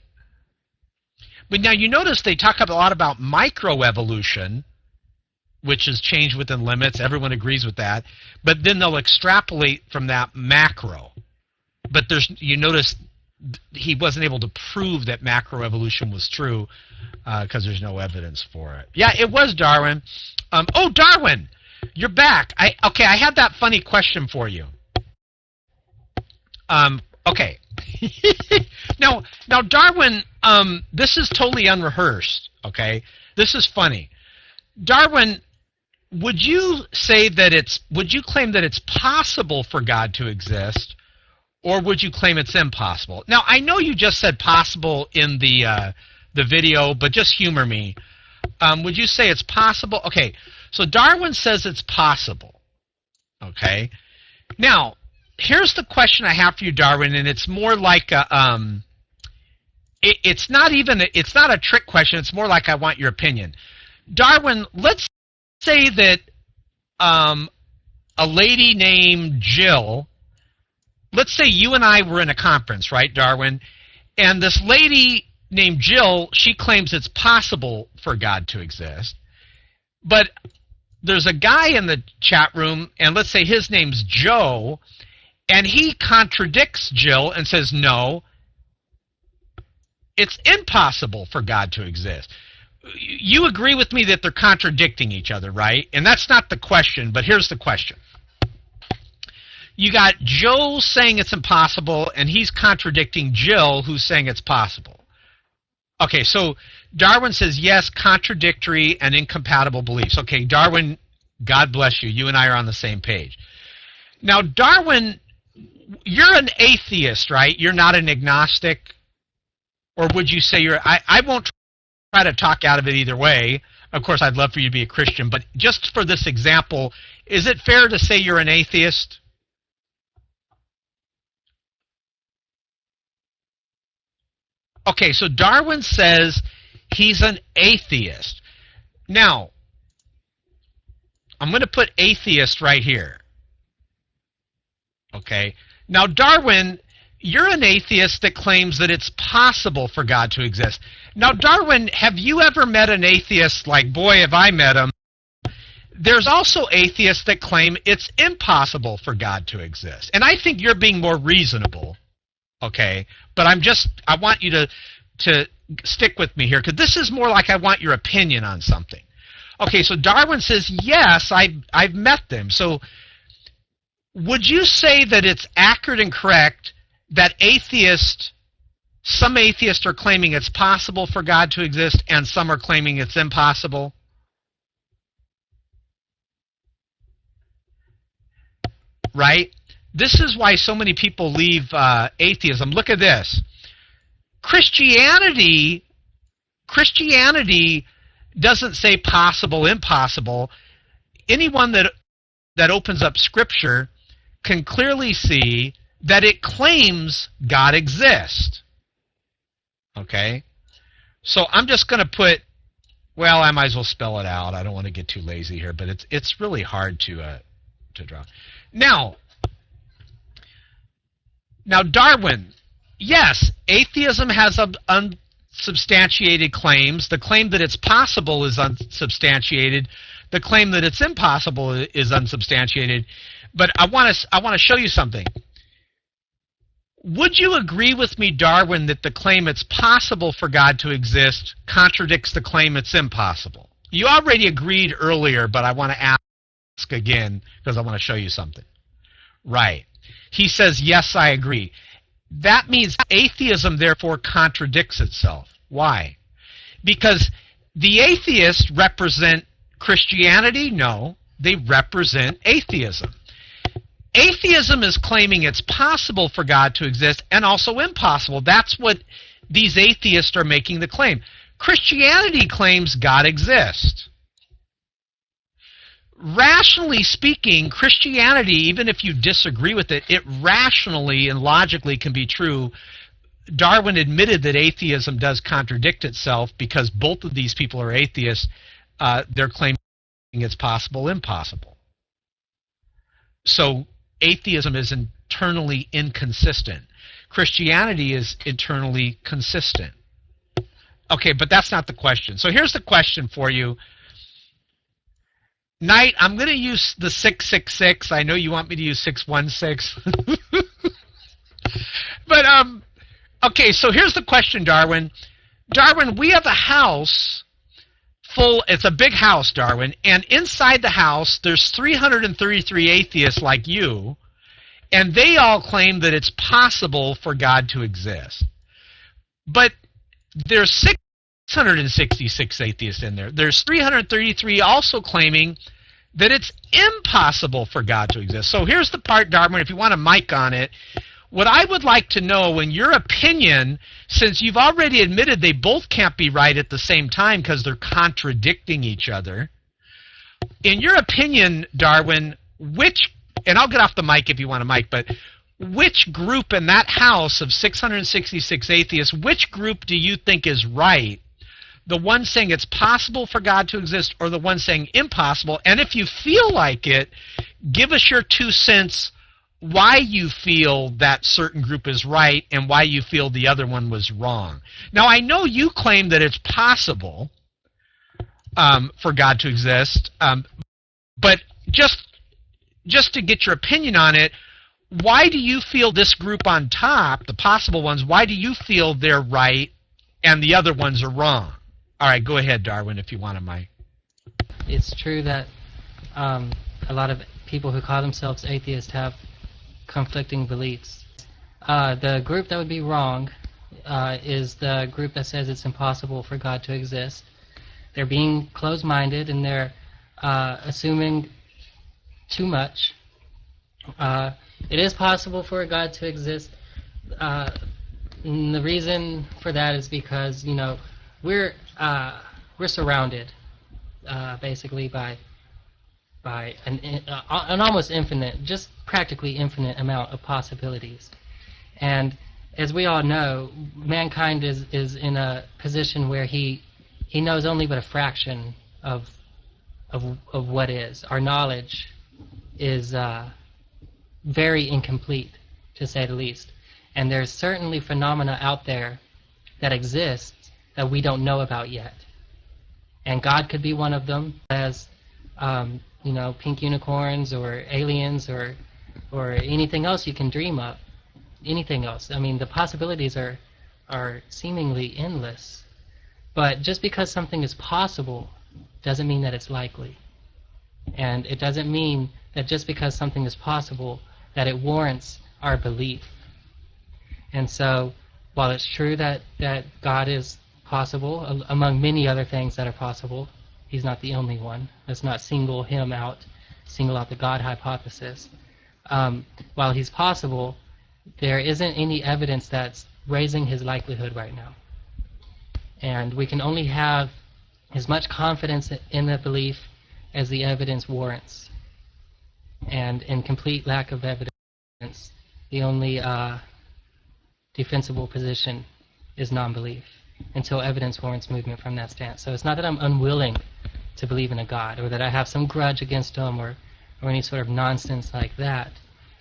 But now you notice they talk a lot about microevolution, which is change within limits. Everyone agrees with that. But then they'll extrapolate from that macro. But you notice he wasn't able to prove that macroevolution was true because there's no evidence for it. Yeah, it was Darwin. Oh, Darwin, you're back. Okay, I had that funny question for you. Okay. Now, Darwin, this is totally unrehearsed, okay? This is funny. Darwin, would you claim that it's possible for God to exist, or would you claim it's impossible? Now, I know you just said possible in the video, but just humor me. Would you say it's possible? Okay, so Darwin says it's possible, okay? Now, here's the question I have for you, Darwin, and it's more like a, it's not a trick question. It's more like I want your opinion. Darwin, let's say that a lady named Jill, let's say you and I were in a conference, right, Darwin? And this lady named Jill, she claims it's possible for God to exist. But there's a guy in the chat room, and let's say his name's Joe, and he contradicts Jill and says, no, it's impossible for God to exist. You agree with me that they're contradicting each other, right? And that's not the question, but here's the question. You got Joe saying it's impossible, and he's contradicting Jill, who's saying it's possible. Okay, so Darwin says yes, contradictory and incompatible beliefs. Okay, Darwin, God bless you. You and I are on the same page. Now, Darwin, you're an atheist, right? You're not an agnostic? Or would you say you're... I won't try to talk out of it either way. Of course, I'd love for you to be a Christian, but just for this example, is it fair to say you're an atheist? Okay, so Darwin says he's an atheist. Now, I'm going to put atheist right here. Okay. Now, Darwin, you're an atheist that claims that it's possible for God to exist. Now, Darwin, have you ever met an atheist like, boy, have I met him? There's also atheists that claim it's impossible for God to exist. And I think you're being more reasonable. Okay, but I want you to stick with me here, because this is more like I want your opinion on something. Okay, so Darwin says, yes, I've met them. So would you say that it's accurate and correct that some atheists are claiming it's possible for God to exist and some are claiming it's impossible? Right? This is why so many people leave atheism. Look at this. Christianity doesn't say possible, impossible. Anyone that opens up Scripture can clearly see that it claims God exists. Okay? So I'm just going to put, well, I might as well spell it out. I don't want to get too lazy here, but it's really hard to draw. Now, Darwin, yes, atheism has unsubstantiated claims. The claim that it's possible is unsubstantiated. The claim that it's impossible is unsubstantiated. But I want to show you something. Would you agree with me, Darwin, that the claim it's possible for God to exist contradicts the claim it's impossible? You already agreed earlier, but I want to ask again because I want to show you something. Right. He says, yes, I agree. That means atheism, therefore, contradicts itself. Why? Because the atheists represent Christianity? No, they represent atheism. Atheism is claiming it's possible for God to exist and also impossible. That's what these atheists are making the claim. Christianity claims God exists. Rationally speaking, Christianity, even if you disagree with it, it rationally and logically can be true. Darwin admitted that atheism does contradict itself because both of these people are atheists. They're claiming it's possible, impossible. So atheism is internally inconsistent. Christianity is internally consistent. Okay, but that's not the question. So here's the question for you. Knight, I'm going to use the 666. I know you want me to use 616. But, okay, so here's the question, Darwin. Darwin, we have a house full, it's a big house, Darwin, and inside the house there's 333 atheists like you, and they all claim that it's possible for God to exist. But there's 666 atheists in there. There's 333 also claiming that it's impossible for God to exist. So here's the part, Darwin, if you want a mic on it. What I would like to know, in your opinion, since you've already admitted they both can't be right at the same time because they're contradicting each other, in your opinion, Darwin, which, and I'll get off the mic if you want a mic, but which group in that house of 666 atheists, which group do you think is right? The one saying it's possible for God to exist or the one saying impossible? And if you feel like it, give us your 2 cents why you feel that certain group is right and why you feel the other one was wrong. Now, I know you claim that it's possible for God to exist, but just to get your opinion on it, why do you feel this group on top, the possible ones, why do you feel they're right and the other ones are wrong? All right, go ahead, Darwin, if you want a mic. It's true that a lot of people who call themselves atheists have conflicting beliefs. The group that would be wrong is the group that says it's impossible for God to exist. They're being closed-minded, and they're assuming too much. It is possible for a God to exist. And the reason for that is because, you know, we're surrounded basically by an almost infinite, just practically infinite amount of possibilities. And as we all know, mankind is in a position where he knows only but a fraction of what is. Our knowledge is very incomplete, to say the least. And there's certainly phenomena out there that exist that we don't know about yet. And God could be one of them, as you know, pink unicorns or aliens or anything else you can dream of. Anything else. I mean, the possibilities are seemingly endless. But just because something is possible doesn't mean that it's likely. And it doesn't mean that just because something is possible that it warrants our belief. And so, while it's true that God is possible, among many other things that are possible, he's not the only one. Let's not single out the God hypothesis. While he's possible, there isn't any evidence that's raising his likelihood right now. And we can only have as much confidence in the belief as the evidence warrants. And in complete lack of evidence, the only defensible position is non-belief until evidence warrants movement from that stance. So it's not that I'm unwilling to believe in a God, or that I have some grudge against him, or any sort of nonsense like that.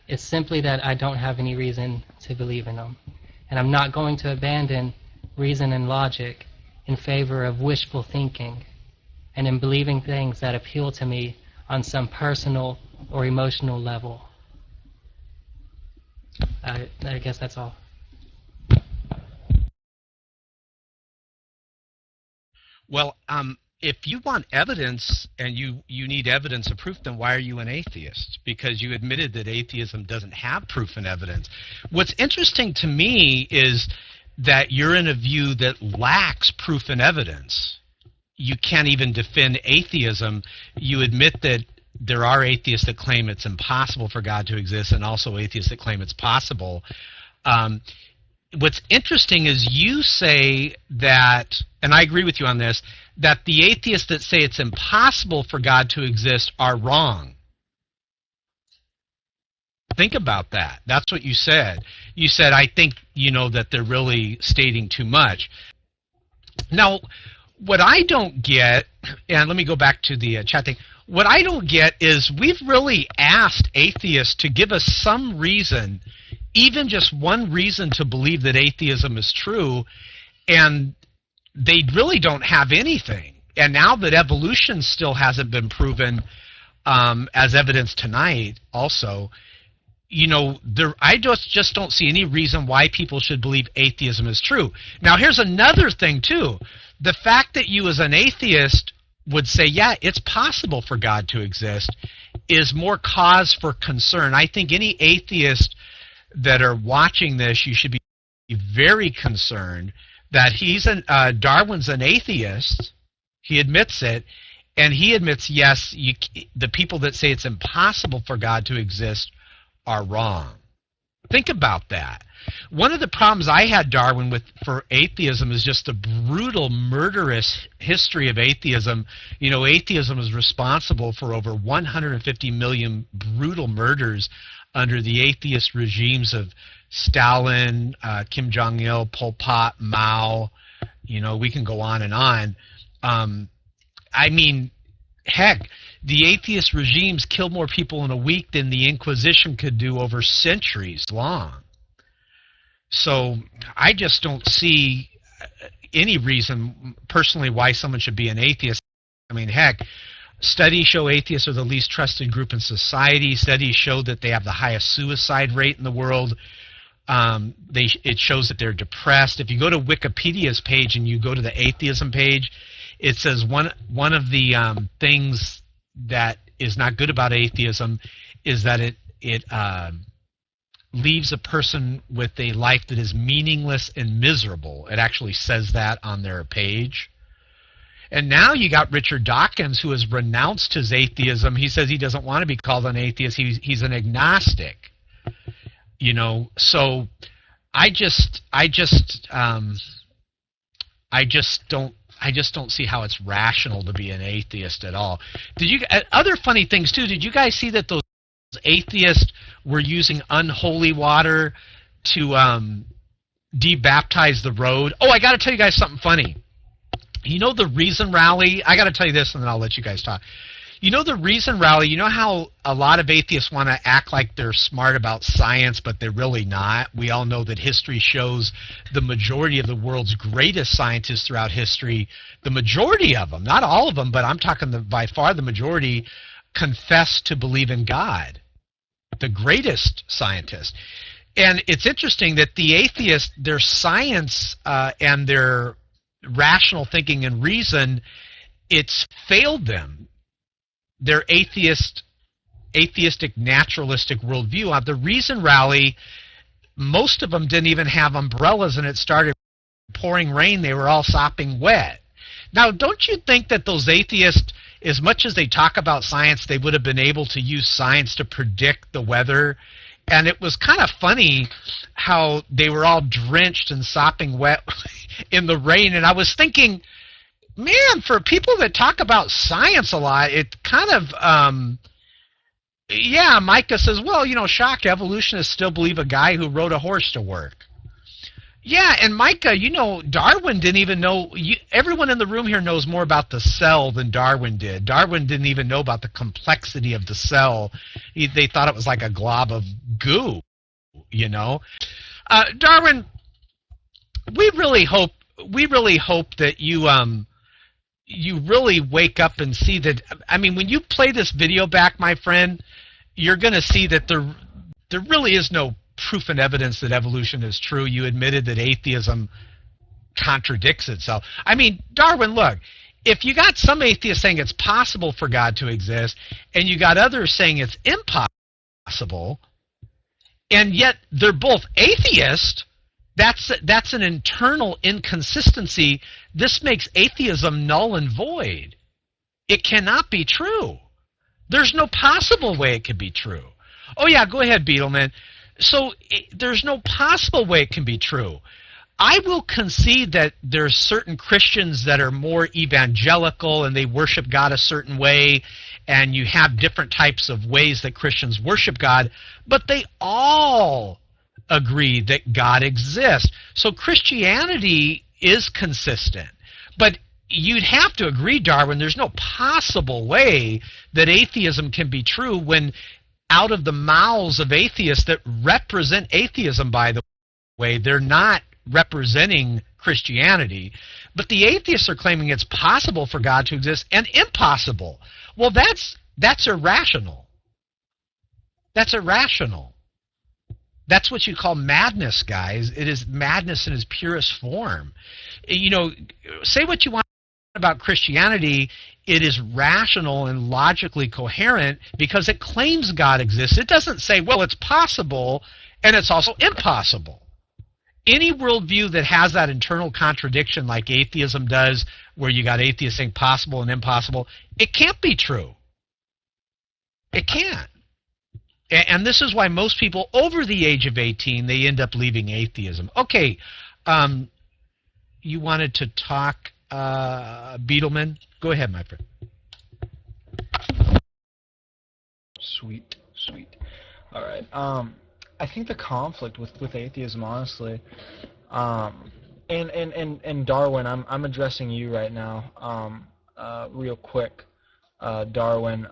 It's simply that I don't have any reason to believe in him. And I'm not going to abandon reason and logic in favor of wishful thinking and in believing things that appeal to me on some personal or emotional level. I guess that's all. Well, if you want evidence and you need evidence of proof, then why are you an atheist? Because you admitted that atheism doesn't have proof and evidence. What's interesting to me is that you're in a view that lacks proof and evidence. You can't even defend atheism. You admit that there are atheists that claim it's impossible for God to exist, and also atheists that claim it's possible. What's interesting is you say that, and I agree with you on this, that the atheists that say it's impossible for God to exist are wrong. Think about that. That's what you said. You said, I think, you know, that they're really stating too much. Now, what I don't get, and let me go back to the chat thing, what I don't get is we've really asked atheists to give us some reason, even just one reason to believe that atheism is true, and they really don't have anything. And now that evolution still hasn't been proven, as evidence tonight also, you know, I just don't see any reason why people should believe atheism is true. Now, here's another thing, too. The fact that you as an atheist would say, yeah, it's possible for God to exist, is more cause for concern. I think any atheist that are watching this, you should be very concerned that Darwin's an atheist. He admits it, and he admits, yes, the people that say it's impossible for God to exist are wrong. Think about that. One of the problems I had, Darwin, for atheism is just the brutal, murderous history of atheism. You know, atheism is responsible for over 150 million brutal murders under the atheist regimes of Stalin, Kim Jong-il, Pol Pot, Mao. You know, we can go on and on. I mean, heck, the atheist regimes killed more people in a week than the Inquisition could do over centuries long. So I just don't see any reason, personally, why someone should be an atheist. I mean, heck, studies show atheists are the least trusted group in society. Studies show that they have the highest suicide rate in the world. It shows that they're depressed. If you go to Wikipedia's page and you go to the atheism page, it says one of the things that is not good about atheism is that it leaves a person with a life that is meaningless and miserable. It actually says that on their page. And now you got Richard Dawkins, who has renounced his atheism. He says he doesn't want to be called an atheist. He's an agnostic. You know, so I just don't see how it's rational to be an atheist at all. Other funny things too? Did you guys see that those atheists were using unholy water to debaptize the road? Oh, I got to tell you guys something funny. You know the Reason Rally? I got to tell you this, and then I'll let you guys talk. You know the Reason Rally, you know how a lot of atheists want to act like they're smart about science, but they're really not? We all know that history shows the majority of the world's greatest scientists throughout history, the majority of them, not all of them, but I'm talking by far the majority, confess to believe in God, the greatest scientists. And it's interesting that the atheists, their science and their rational thinking and reason, it's failed them. Their atheistic, naturalistic worldview. On the Reason Rally, most of them didn't even have umbrellas, and it started pouring rain. They were all sopping wet. Now, don't you think that those atheists, as much as they talk about science, they would have been able to use science to predict the weather? And it was kind of funny how they were all drenched and sopping wet in the rain. And I was thinking, man, for people that talk about science a lot, it kind of, yeah, Micah says, well, you know, shocked evolutionists still believe a guy who rode a horse to work. Yeah, and Micah, you know, Darwin didn't even know, everyone in the room here knows more about the cell than Darwin did. Darwin didn't even know about the complexity of the cell. They thought it was like a glob of goo, you know. Darwin, we really hope that you really wake up and see that. I mean, when you play this video back, my friend, you're going to see that there really is no proof and evidence that evolution is true. You admitted that atheism contradicts itself. I mean, Darwin, look, if you got some atheists saying it's possible for God to exist, and you got others saying it's impossible, and yet they're both atheists, that's an internal inconsistency. This makes atheism null and void. It cannot be true. There's no possible way it could be true. Oh yeah, go ahead, Beetleman. So there's no possible way it can be true. I will concede that there's certain Christians that are more evangelical and they worship God a certain way, and you have different types of ways that Christians worship God, but they all agree that God exists. So Christianity is consistent. But you'd have to agree, Darwin, there's no possible way that atheism can be true when out of the mouths of atheists that represent atheism, by the way, they're not representing Christianity. But the atheists are claiming it's possible for God to exist and impossible. Well, that's irrational. That's irrational. That's what you call madness, guys. It is madness in its purest form. You know, say what you want about Christianity, it is rational and logically coherent because it claims God exists. It doesn't say, well, it's possible and it's also impossible. Any worldview that has that internal contradiction like atheism does, where you got atheists saying possible and impossible, it can't be true. It can't. And this is why most people over the age of 18, they end up leaving atheism. Okay, you wanted to talk, Beetleman? Go ahead, my friend. Sweet. All right. I think the conflict with atheism, honestly, and Darwin, I'm addressing you right now, real quick, Darwin.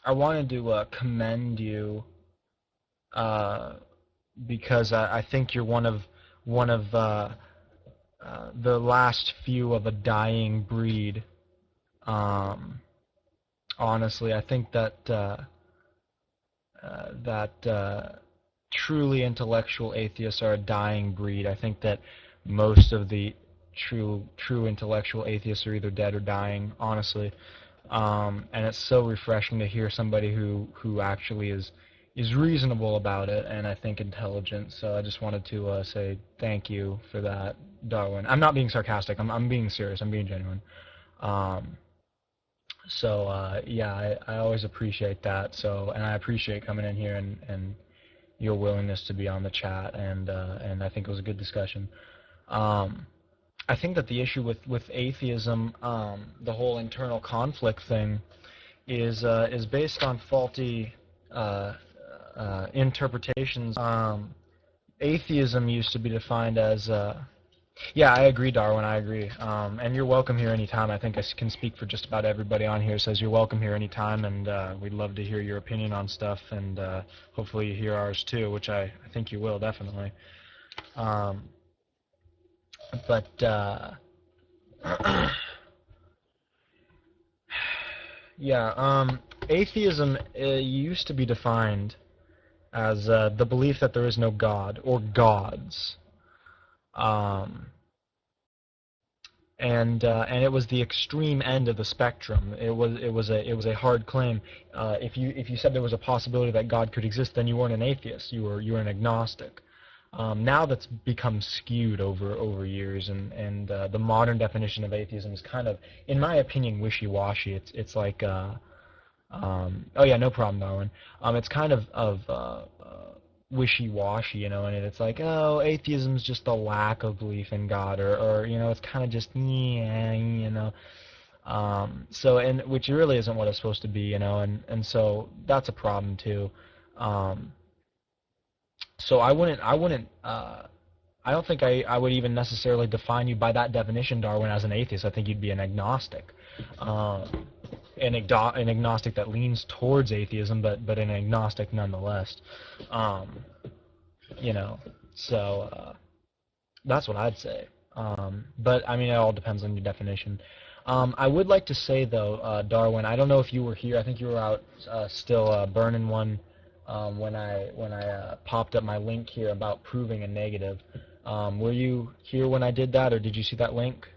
I wanted to commend you because I think you're one of the last few of a dying breed. Honestly, I think that truly intellectual atheists are a dying breed. I think that most of the true intellectual atheists are either dead or dying, honestly. And it's so refreshing to hear somebody who actually is is reasonable about it, and I think intelligent. So I just wanted to say thank you for that, Darwin. I'm not being sarcastic. I'm being serious. I'm being genuine. Yeah, I always appreciate that. So, and I appreciate coming in here and your willingness to be on the chat, and I think it was a good discussion. I think that the issue with atheism, the whole internal conflict thing, is based on faulty interpretations. Atheism used to be defined as yeah, I agree, Darwin, I agree. And you're welcome here anytime. I think I can speak for just about everybody on here. Says you're welcome here anytime, and we'd love to hear your opinion on stuff, and hopefully you hear ours too, which I think you will, definitely. Yeah, atheism used to be defined as the belief that there is no God or gods. And it was the extreme end of the spectrum. It was a hard claim. If you said there was a possibility that God could exist, then you weren't an atheist. You were an agnostic. Now that's become skewed over years, and the modern definition of atheism is kind of, in my opinion, wishy-washy. It's like oh yeah, no problem, Darwin. It's kind of wishy-washy, you know, and it's like, oh, atheism's just a lack of belief in God, or you know, it's kind of just, yeah, you know. So, and which really isn't what it's supposed to be, you know, and so that's a problem too. So I don't think I would even necessarily define you by that definition, Darwin, as an atheist. I think you'd be an agnostic. An agnostic that leans towards atheism, but an agnostic nonetheless. You know, so that's what I'd say. But I mean, it all depends on your definition. I would like to say though, Darwin, I don't know if you were here. I think you were out still burning one when I popped up my link here about proving a negative. Were you here when I did that, or did you see that link?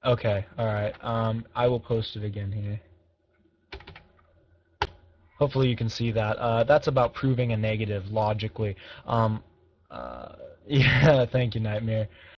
Okay, alright. I will post it again here. Hopefully you can see that. That's about proving a negative logically. Yeah, thank you, Nightmare.